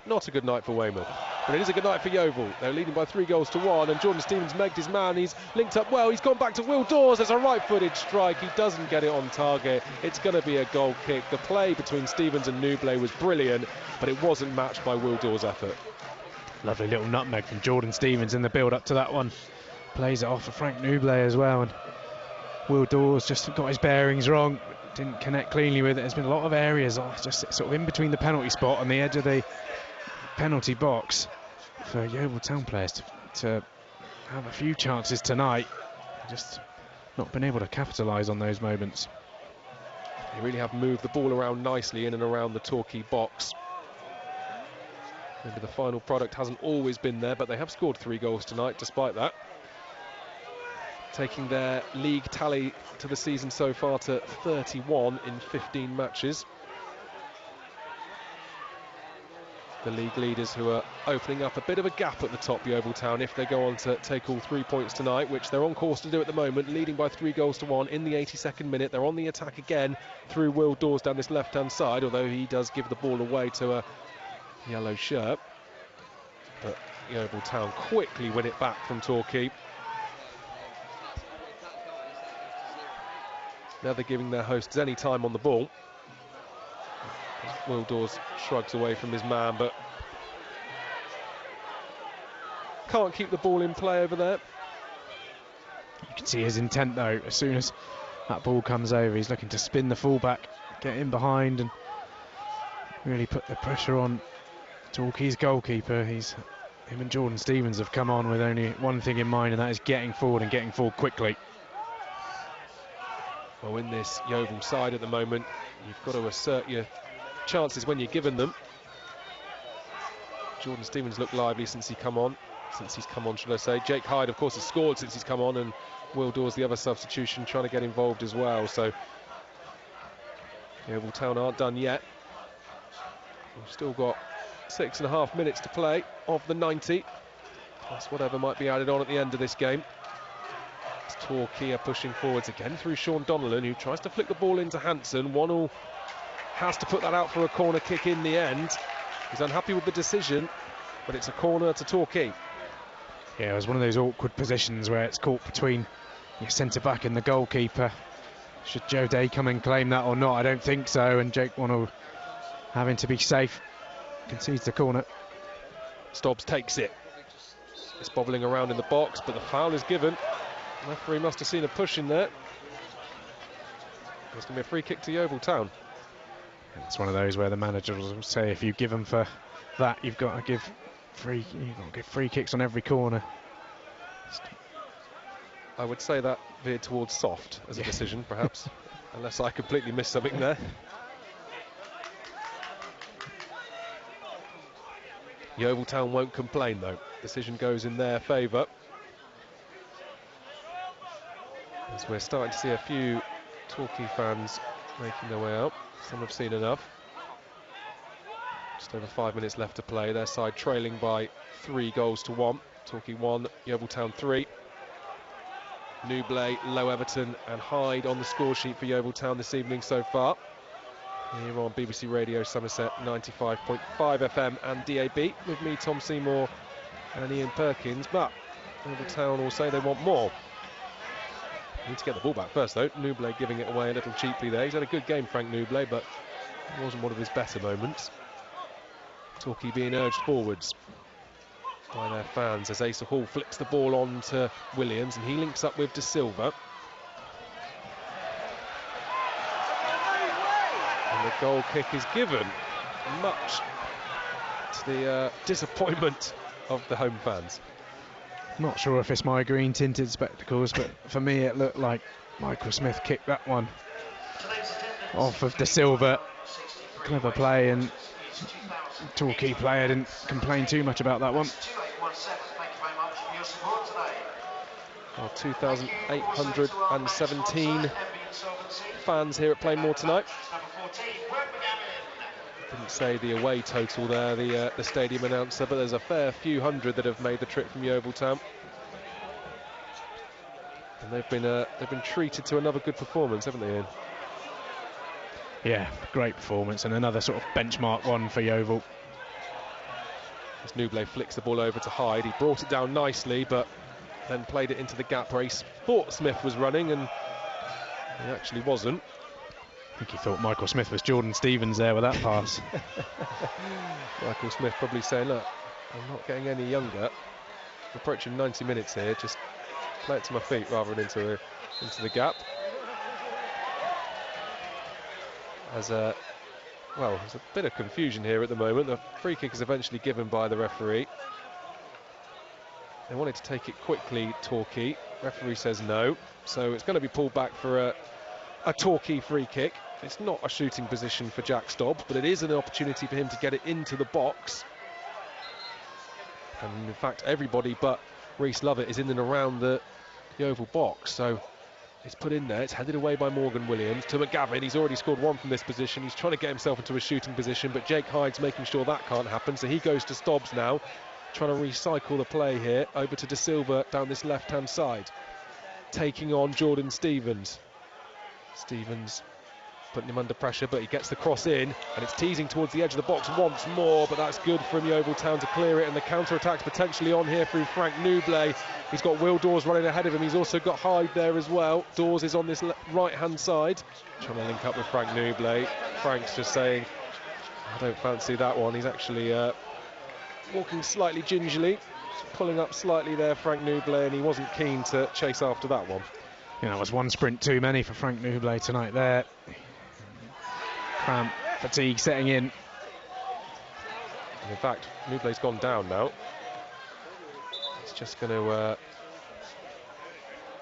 Not a good night for Weymouth, but it is a good night for Yeovil. They're leading by 3-1, and Jordan Stevens megged his man. He's linked up well. He's gone back to Will Dawes. There's a right-footed strike. He doesn't get it on target. It's going to be a goal kick. The play between Stevens and Nublet was brilliant, but it wasn't matched by Will Dawes' effort. Lovely little nutmeg from Jordan Stevens in the build-up to that one. Plays it off for Frank Nublet as well, and Will Dawes just got his bearings wrong. Didn't connect cleanly with it. There's been a lot of areas just sort of in between the penalty spot and the edge of the penalty box for Yeovil Town players to have a few chances tonight. Just not been able to capitalise on those moments. They really have moved the ball around nicely in and around the Torquay box. Maybe the final product hasn't always been there, but they have scored 3 goals tonight despite that. Taking their league tally to the season so far to 31 in 15 matches. The league leaders who are opening up a bit of a gap at the top, Yeovil Town, if they go on to take all 3 points tonight, which they're on course to do at the moment, leading by 3-1 in the 82nd minute. They're on the attack again through Will Dawes down this left-hand side, although he does give the ball away to a yellow shirt. But Yeovil Town quickly win it back from Torquay. Now they're giving their hosts any time on the ball. Will Dawes shrugs away from his man, but can't keep the ball in play over there. You can see his intent though. As soon as that ball comes over, he's looking to spin the fullback, get in behind and really put the pressure on Torquay's goalkeeper. Him and Jordan Stevens have come on with only one thing in mind, and that is getting forward and getting forward quickly. Well, in this Yeovil side at the moment, you've got to assert your chances when you're given them. Jordan Stevens looked lively since he's come on, should I say. Jake Hyde, of course, has scored since he's come on, and Will Dawes, the other substitution, trying to get involved as well. So Yeovil Town aren't done yet. We've still got 6.5 minutes to play of the 90, plus whatever might be added on at the end of this game. Torquay are pushing forwards again through Sean Donnellan, who tries to flick the ball into Hanson. Wonnell has to put that out for a corner kick in the end. He's unhappy with the decision, but it's a corner to Torquay. Yeah, it was one of those awkward positions where it's caught between your centre-back and the goalkeeper. Should Joe Day come and claim that or not? I don't think so, and Jake Wonnell, having to be safe, concedes the corner. Stobbs takes it. It's bobbling around in the box, but the foul is given. The referee must have seen a push in there. There's going to be a free kick to Yeovil Town. It's one of those where the manager will say, if you give them for that, you've got to give free kicks on every corner. I would say that veered towards soft as a decision, perhaps, unless I completely missed something there. Yeovil Town won't complain, though. Decision goes in their favour. As we're starting to see a few Torquay fans making their way out. Some have seen enough. Just over 5 minutes left to play. Their side trailing by 3-1. Torquay 1, Yeovil Town 3. Nublet, Low Everton and Hyde on the score sheet for Yeovil Town this evening so far. Here on BBC Radio Somerset 95.5 FM and DAB with me, Tom Seymour and Ian Perkins. But Yeovil Town will say they want more. Need to get the ball back first though. Nublet giving it away a little cheaply there. He's had a good game, Frank Nublet, but it wasn't one of his better moments. Torquay being urged forwards by their fans as Asa Hall flicks the ball on to Williams, and he links up with De Silva. And the goal kick is given, much to the disappointment of the home fans. Not sure if it's my green tinted spectacles, but for me it looked like Michael Smith kicked that one off of De Silva. Clever play, and Torquay player didn't complain too much about that one. Well, 2,817 fans here at Plainmoor tonight. Didn't say the away total there, the stadium announcer, but there's a fair few hundred that have made the trip from Yeovil Town. And they've been treated to another good performance, haven't they, Ian? Yeah, great performance, and another sort of benchmark one for Yeovil. As Nublet flicks the ball over to Hyde, he brought it down nicely, but then played it into the gap where he thought Smith was running, and he actually wasn't. I think he thought Michael Smith was Jordan Stevens there with that pass. Michael Smith probably saying, look, I'm not getting any younger. We're approaching 90 minutes here, just play it to my feet rather than into the gap. There's a bit of confusion here at the moment. The free kick is eventually given by the referee. They wanted to take it quickly, Torquay. Referee says no, so it's going to be pulled back for a Torquay free kick. It's not a shooting position for Jack Stobbs, but it is an opportunity for him to get it into the box. And in fact, everybody but Reece Lovett is in and around the Yeovil box, so it's put in there. It's headed away by Morgan Williams to McGavin. He's already scored one from this position. He's trying to get himself into a shooting position, but Jake Hyde's making sure that can't happen, so he goes to Stobbs now, trying to recycle the play here over to De Silva down this left-hand side, taking on Jordan Stevens. Stevens putting him under pressure, but he gets the cross in, and it's teasing towards the edge of the box once more, but that's good from Yeovil Town to clear it, and the counter-attack's potentially on here through Frank Nublet. He's got Will Dawes running ahead of him. He's also got Hyde there as well. Dawes is on this right-hand side, trying to link up with Frank Nublet. Frank's just saying, I don't fancy that one. He's actually walking slightly gingerly, pulling up slightly there, Frank Nublet, and he wasn't keen to chase after that one. You know, it was one sprint too many for Frank Nublet tonight there. Cramp, fatigue setting in. And in fact, Nublet's gone down now. He's just going to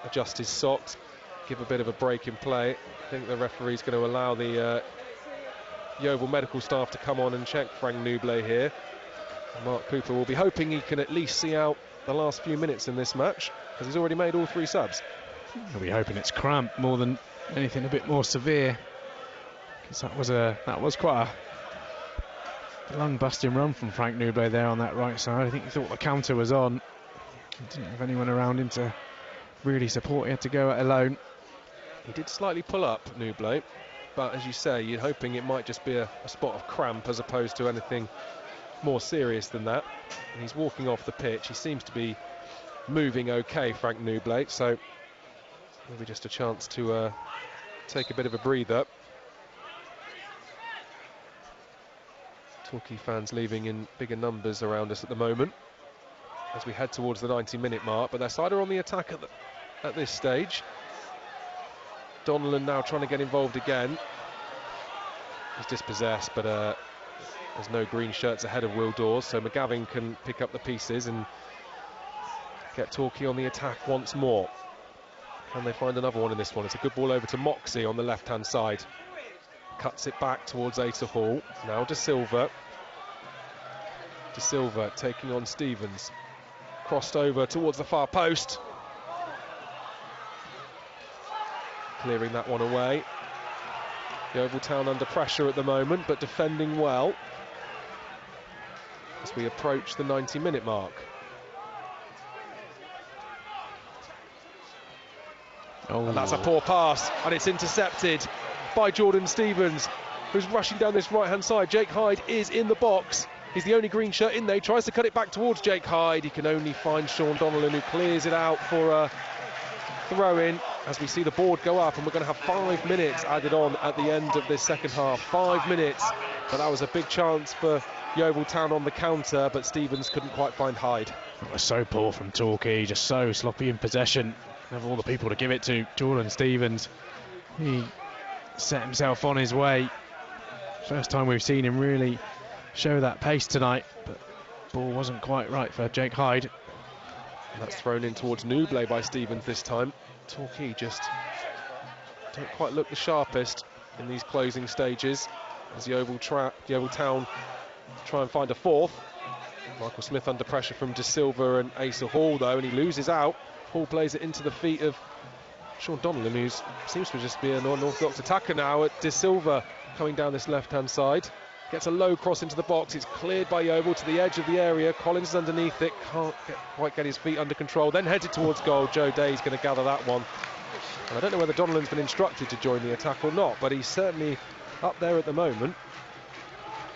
adjust his socks, give a bit of a break in play. I think the referee's going to allow the Yeovil medical staff to come on and check Frank Nublet here. Mark Cooper will be hoping he can at least see out the last few minutes in this match, because he's already made all three subs. He'll be hoping it's cramp more than anything a bit more severe, because that was quite a lung-busting run from Frank Nublet there on that right side. I think he thought the counter was on. He didn't have anyone around him to really support. He had to go it alone. He did slightly pull up, Nublet, but as you say, you're hoping it might just be a spot of cramp as opposed to anything more serious than that. And he's walking off the pitch. He seems to be moving okay, Frank Nublet, so maybe just a chance to take a bit of a breather. Torquay fans leaving in bigger numbers around us at the moment as we head towards the 90-minute mark, but their side are on the attack at this stage. Donnellan now trying to get involved again. He's dispossessed, but there's no green shirts ahead of Will Dawes, so McGavin can pick up the pieces and get Torquay on the attack once more. Can they find another one in this one? It's a good ball over to Moxie on the left-hand side. Cuts it back towards Asa Hall. Now De Silva. De Silva taking on Stevens. Crossed over towards the far post. Clearing that one away. Yeovil Town under pressure at the moment, but defending well as we approach the 90-minute mark. Oh. And that's a poor pass, and it's intercepted by Jordan Stevens, who's rushing down this right-hand side. Jake Hyde is in the box. He's the only green shirt in there. He tries to cut it back towards Jake Hyde. He can only find Sean Donnellan, who clears it out for a throw-in as we see the board go up, and we're going to have 5 minutes added on at the end of this second half. 5 minutes, but that was a big chance for Yeovil Town on the counter, but Stevens couldn't quite find Hyde. That was so poor from Torquay, just so sloppy in possession. Of all the people to give it to, Jordan Stevens, he set himself on his way. First time we've seen him really show that pace tonight, but ball wasn't quite right for Jake Hyde. And that's thrown in towards Nuble by Stevens this time. Torquay just don't quite look the sharpest in these closing stages as Yeovil Town try and find a fourth. Michael Smith under pressure from De Silva and Asa Hall though, and he loses out. Hall plays it into the feet of Sean Donnellan, who seems to just be an unorthodox attacker now. At De Silva coming down this left-hand side, gets a low cross into the box. It's cleared by Yeovil to the edge of the area. Collins is underneath it, can't quite get his feet under control. Then headed towards goal. Joe Day's going to gather that one. And I don't know whether Donnellan's been instructed to join the attack or not, but he's certainly up there at the moment.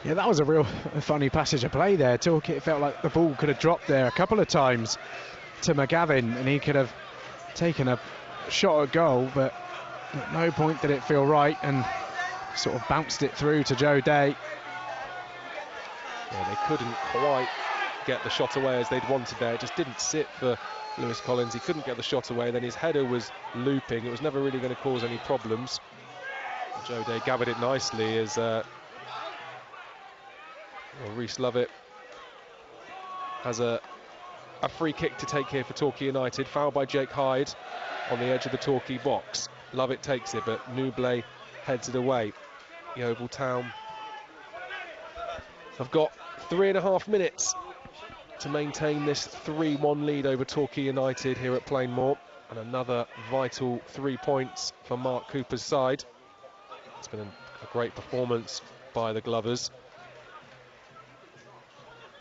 Yeah, that was a real funny passage of play there. Torquay, it felt like the ball could have dropped there a couple of times to McGavin, and he could have taken a shot at goal, but at no point did it feel right, and sort of bounced it through to Joe Day. Yeah, they couldn't quite get the shot away as they'd wanted there. It just didn't sit for Lewis Collins. He couldn't get the shot away. Then his header was looping. It was never really going to cause any problems. Joe Day gathered it nicely as Reece Lovett has a free kick to take here for Torquay United. Foul by Jake Hyde on the edge of the Torquay box. Lovett takes it, but Nuble heads it away. Yeovil Town have got 3.5 minutes to maintain this 3-1 lead over Torquay United here at Plainmoor, and another vital 3 points for Mark Cooper's side. It's been a great performance by the Glovers.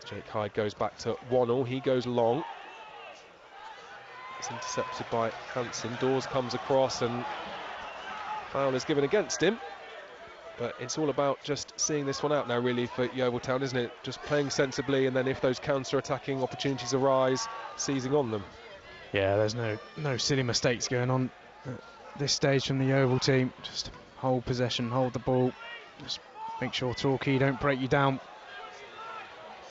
Jake Hyde goes back to 1-1. He goes long. It's intercepted by Hansen. Dawes comes across and foul is given against him. But it's all about just seeing this one out now, really, for Yeovil Town, isn't it? Just playing sensibly, and then if those counter-attacking opportunities arise, seizing on them. Yeah, there's no silly mistakes going on at this stage from the Yeovil team. Just hold possession, hold the ball. Just make sure Torquay don't break you down.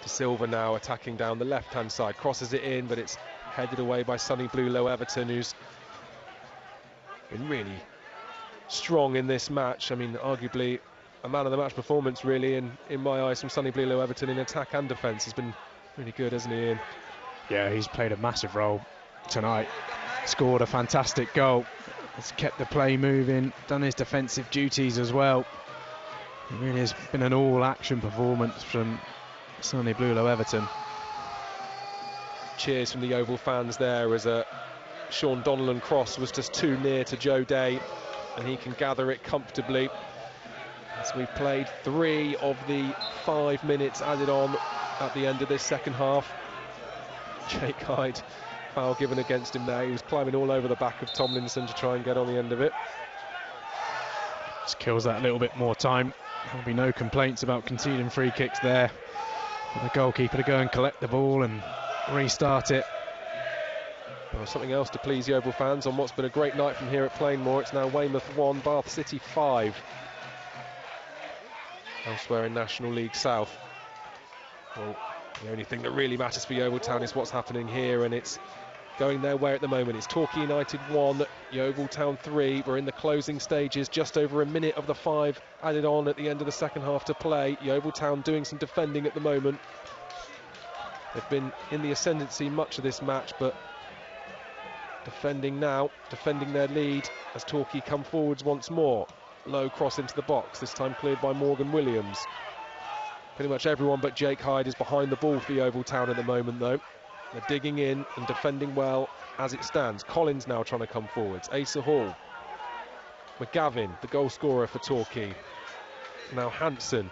De Silva now attacking down the left-hand side, crosses it in, but it's headed away by Sonny Bluelow Everton, who's been really strong in this match. I mean, arguably a man of the match performance, really, in my eyes, from Sonny Bluelow Everton in attack and defence. He's been really good, hasn't he, Ian? Yeah, he's played a massive role tonight. Scored a fantastic goal. Has kept the play moving, done his defensive duties as well. It really has been an all-action performance from Sonny Bluelow Everton. Cheers from the Yeovil fans there as a Sean Donnellan cross was just too near to Joe Day, and he can gather it comfortably. As we've played 3 of the 5 minutes added on at the end of this second half. Jake Hyde, foul given against him there. He was climbing all over the back of Tomlinson to try and get on the end of it. Just kills that a little bit more time. There'll be no complaints about conceding free kicks there. For the goalkeeper to go and collect the ball and restart it. Well, something else to please Yeovil fans on what's been a great night from here at Plainmoor. It's now Weymouth 1, Bath City 5. Elsewhere in National League South. Well, the only thing that really matters for Yeovil Town is what's happening here, and it's going their way at the moment. It's Torquay United 1, Yeovil Town 3. We're in the closing stages, just over a minute of the 5 added on at the end of the second half to play. Yeovil Town doing some defending at the moment. They've been in the ascendancy much of this match, but defending now, defending their lead as Torquay come forwards once more. Low cross into the box, this time cleared by Morgan Williams. Pretty much everyone but Jake Hyde is behind the ball for Yeovil Town at the moment, though. They're digging in and defending well as it stands. Collins now trying to come forwards. Asa Hall. McGavin, the goal scorer for Torquay. Now Hansen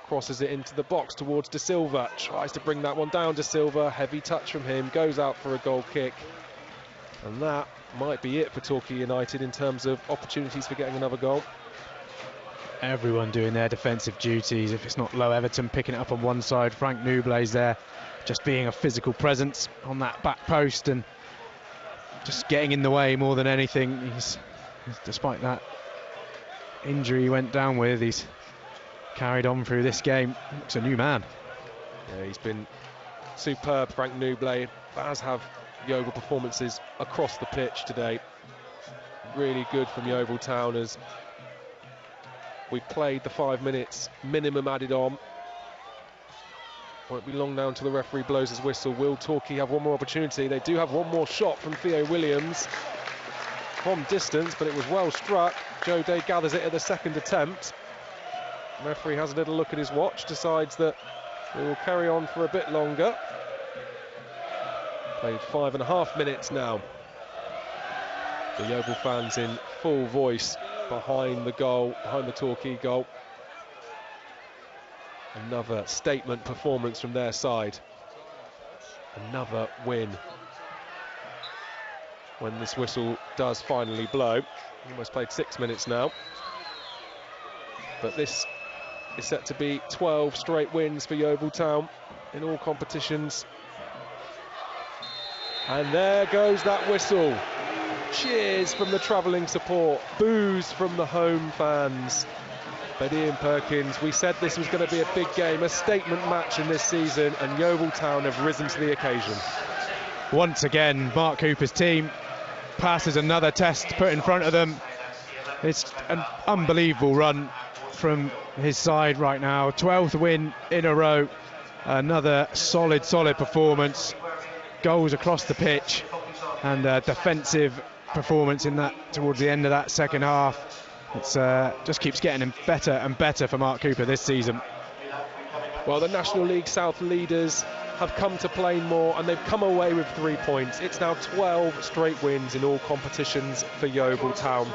crosses it into the box towards De Silva. Tries to bring that one down. De Silva, heavy touch from him. Goes out for a goal kick. And that might be it for Torquay United in terms of opportunities for getting another goal. Everyone doing their defensive duties. If it's not Low Everton picking it up on one side, Frank Nuble's there, just being a physical presence on that back post and just getting in the way more than anything. Despite that injury he went down with, he's carried on through this game. Looks a new man. Yeah, he's been superb, Frank Nublet, as have Yeovil performances across the pitch today. Really good from Yeovil Town as we played the 5 minutes minimum added on. Won't be long now until the referee blows his whistle. Will Torquay have one more opportunity? They do have one more shot from Theo Williams from distance, but it was well struck. Joe Day gathers it at the second attempt. The referee has a little look at his watch, decides that we will carry on for a bit longer. Played 5.5 minutes now. The Yeovil fans in full voice behind the goal, behind the Torquay goal. Another statement performance from their side. Another win. When this whistle does finally blow. Almost played 6 minutes now. But this is set to be 12 straight wins for Yeovil Town in all competitions. And there goes that whistle. Cheers from the travelling support, boos from the home fans. But Ian Perkins, we said this was going to be a big game, a statement match in this season, and Yeovil Town have risen to the occasion. Once again, Mark Cooper's team passes another test put in front of them. It's an unbelievable run from his side right now. 12th win in a row. Another solid performance. Goals across the pitch and defensive performance in that towards the end of that second half. It's just keeps getting better and better for Mark Cooper this season. Well, the National League South leaders have come to Plainmoor and they've come away with 3 points. It's now 12 straight wins in all competitions for Yeovil Town,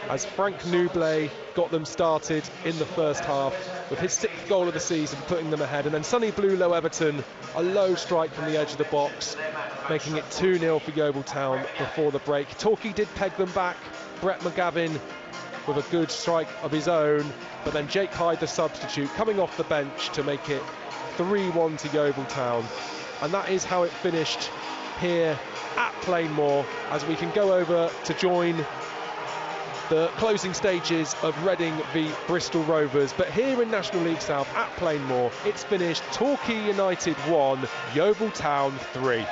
as Frank Nublet got them started in the first half with his 6th goal of the season, putting them ahead, and then Sonny Bluelow Everton, a low strike from the edge of the box, making it 2-0 for Yeovil Town before the break. Torquay did peg them back. Brett McGavin with a good strike of his own, but then Jake Hyde, the substitute, coming off the bench to make it 3-1 to Yeovil Town. And that is how it finished here at Plainmoor, as we can go over to join the closing stages of Reading v Bristol Rovers. But here in National League South at Plainmoor, it's finished Torquay United 1, Yeovil Town 3.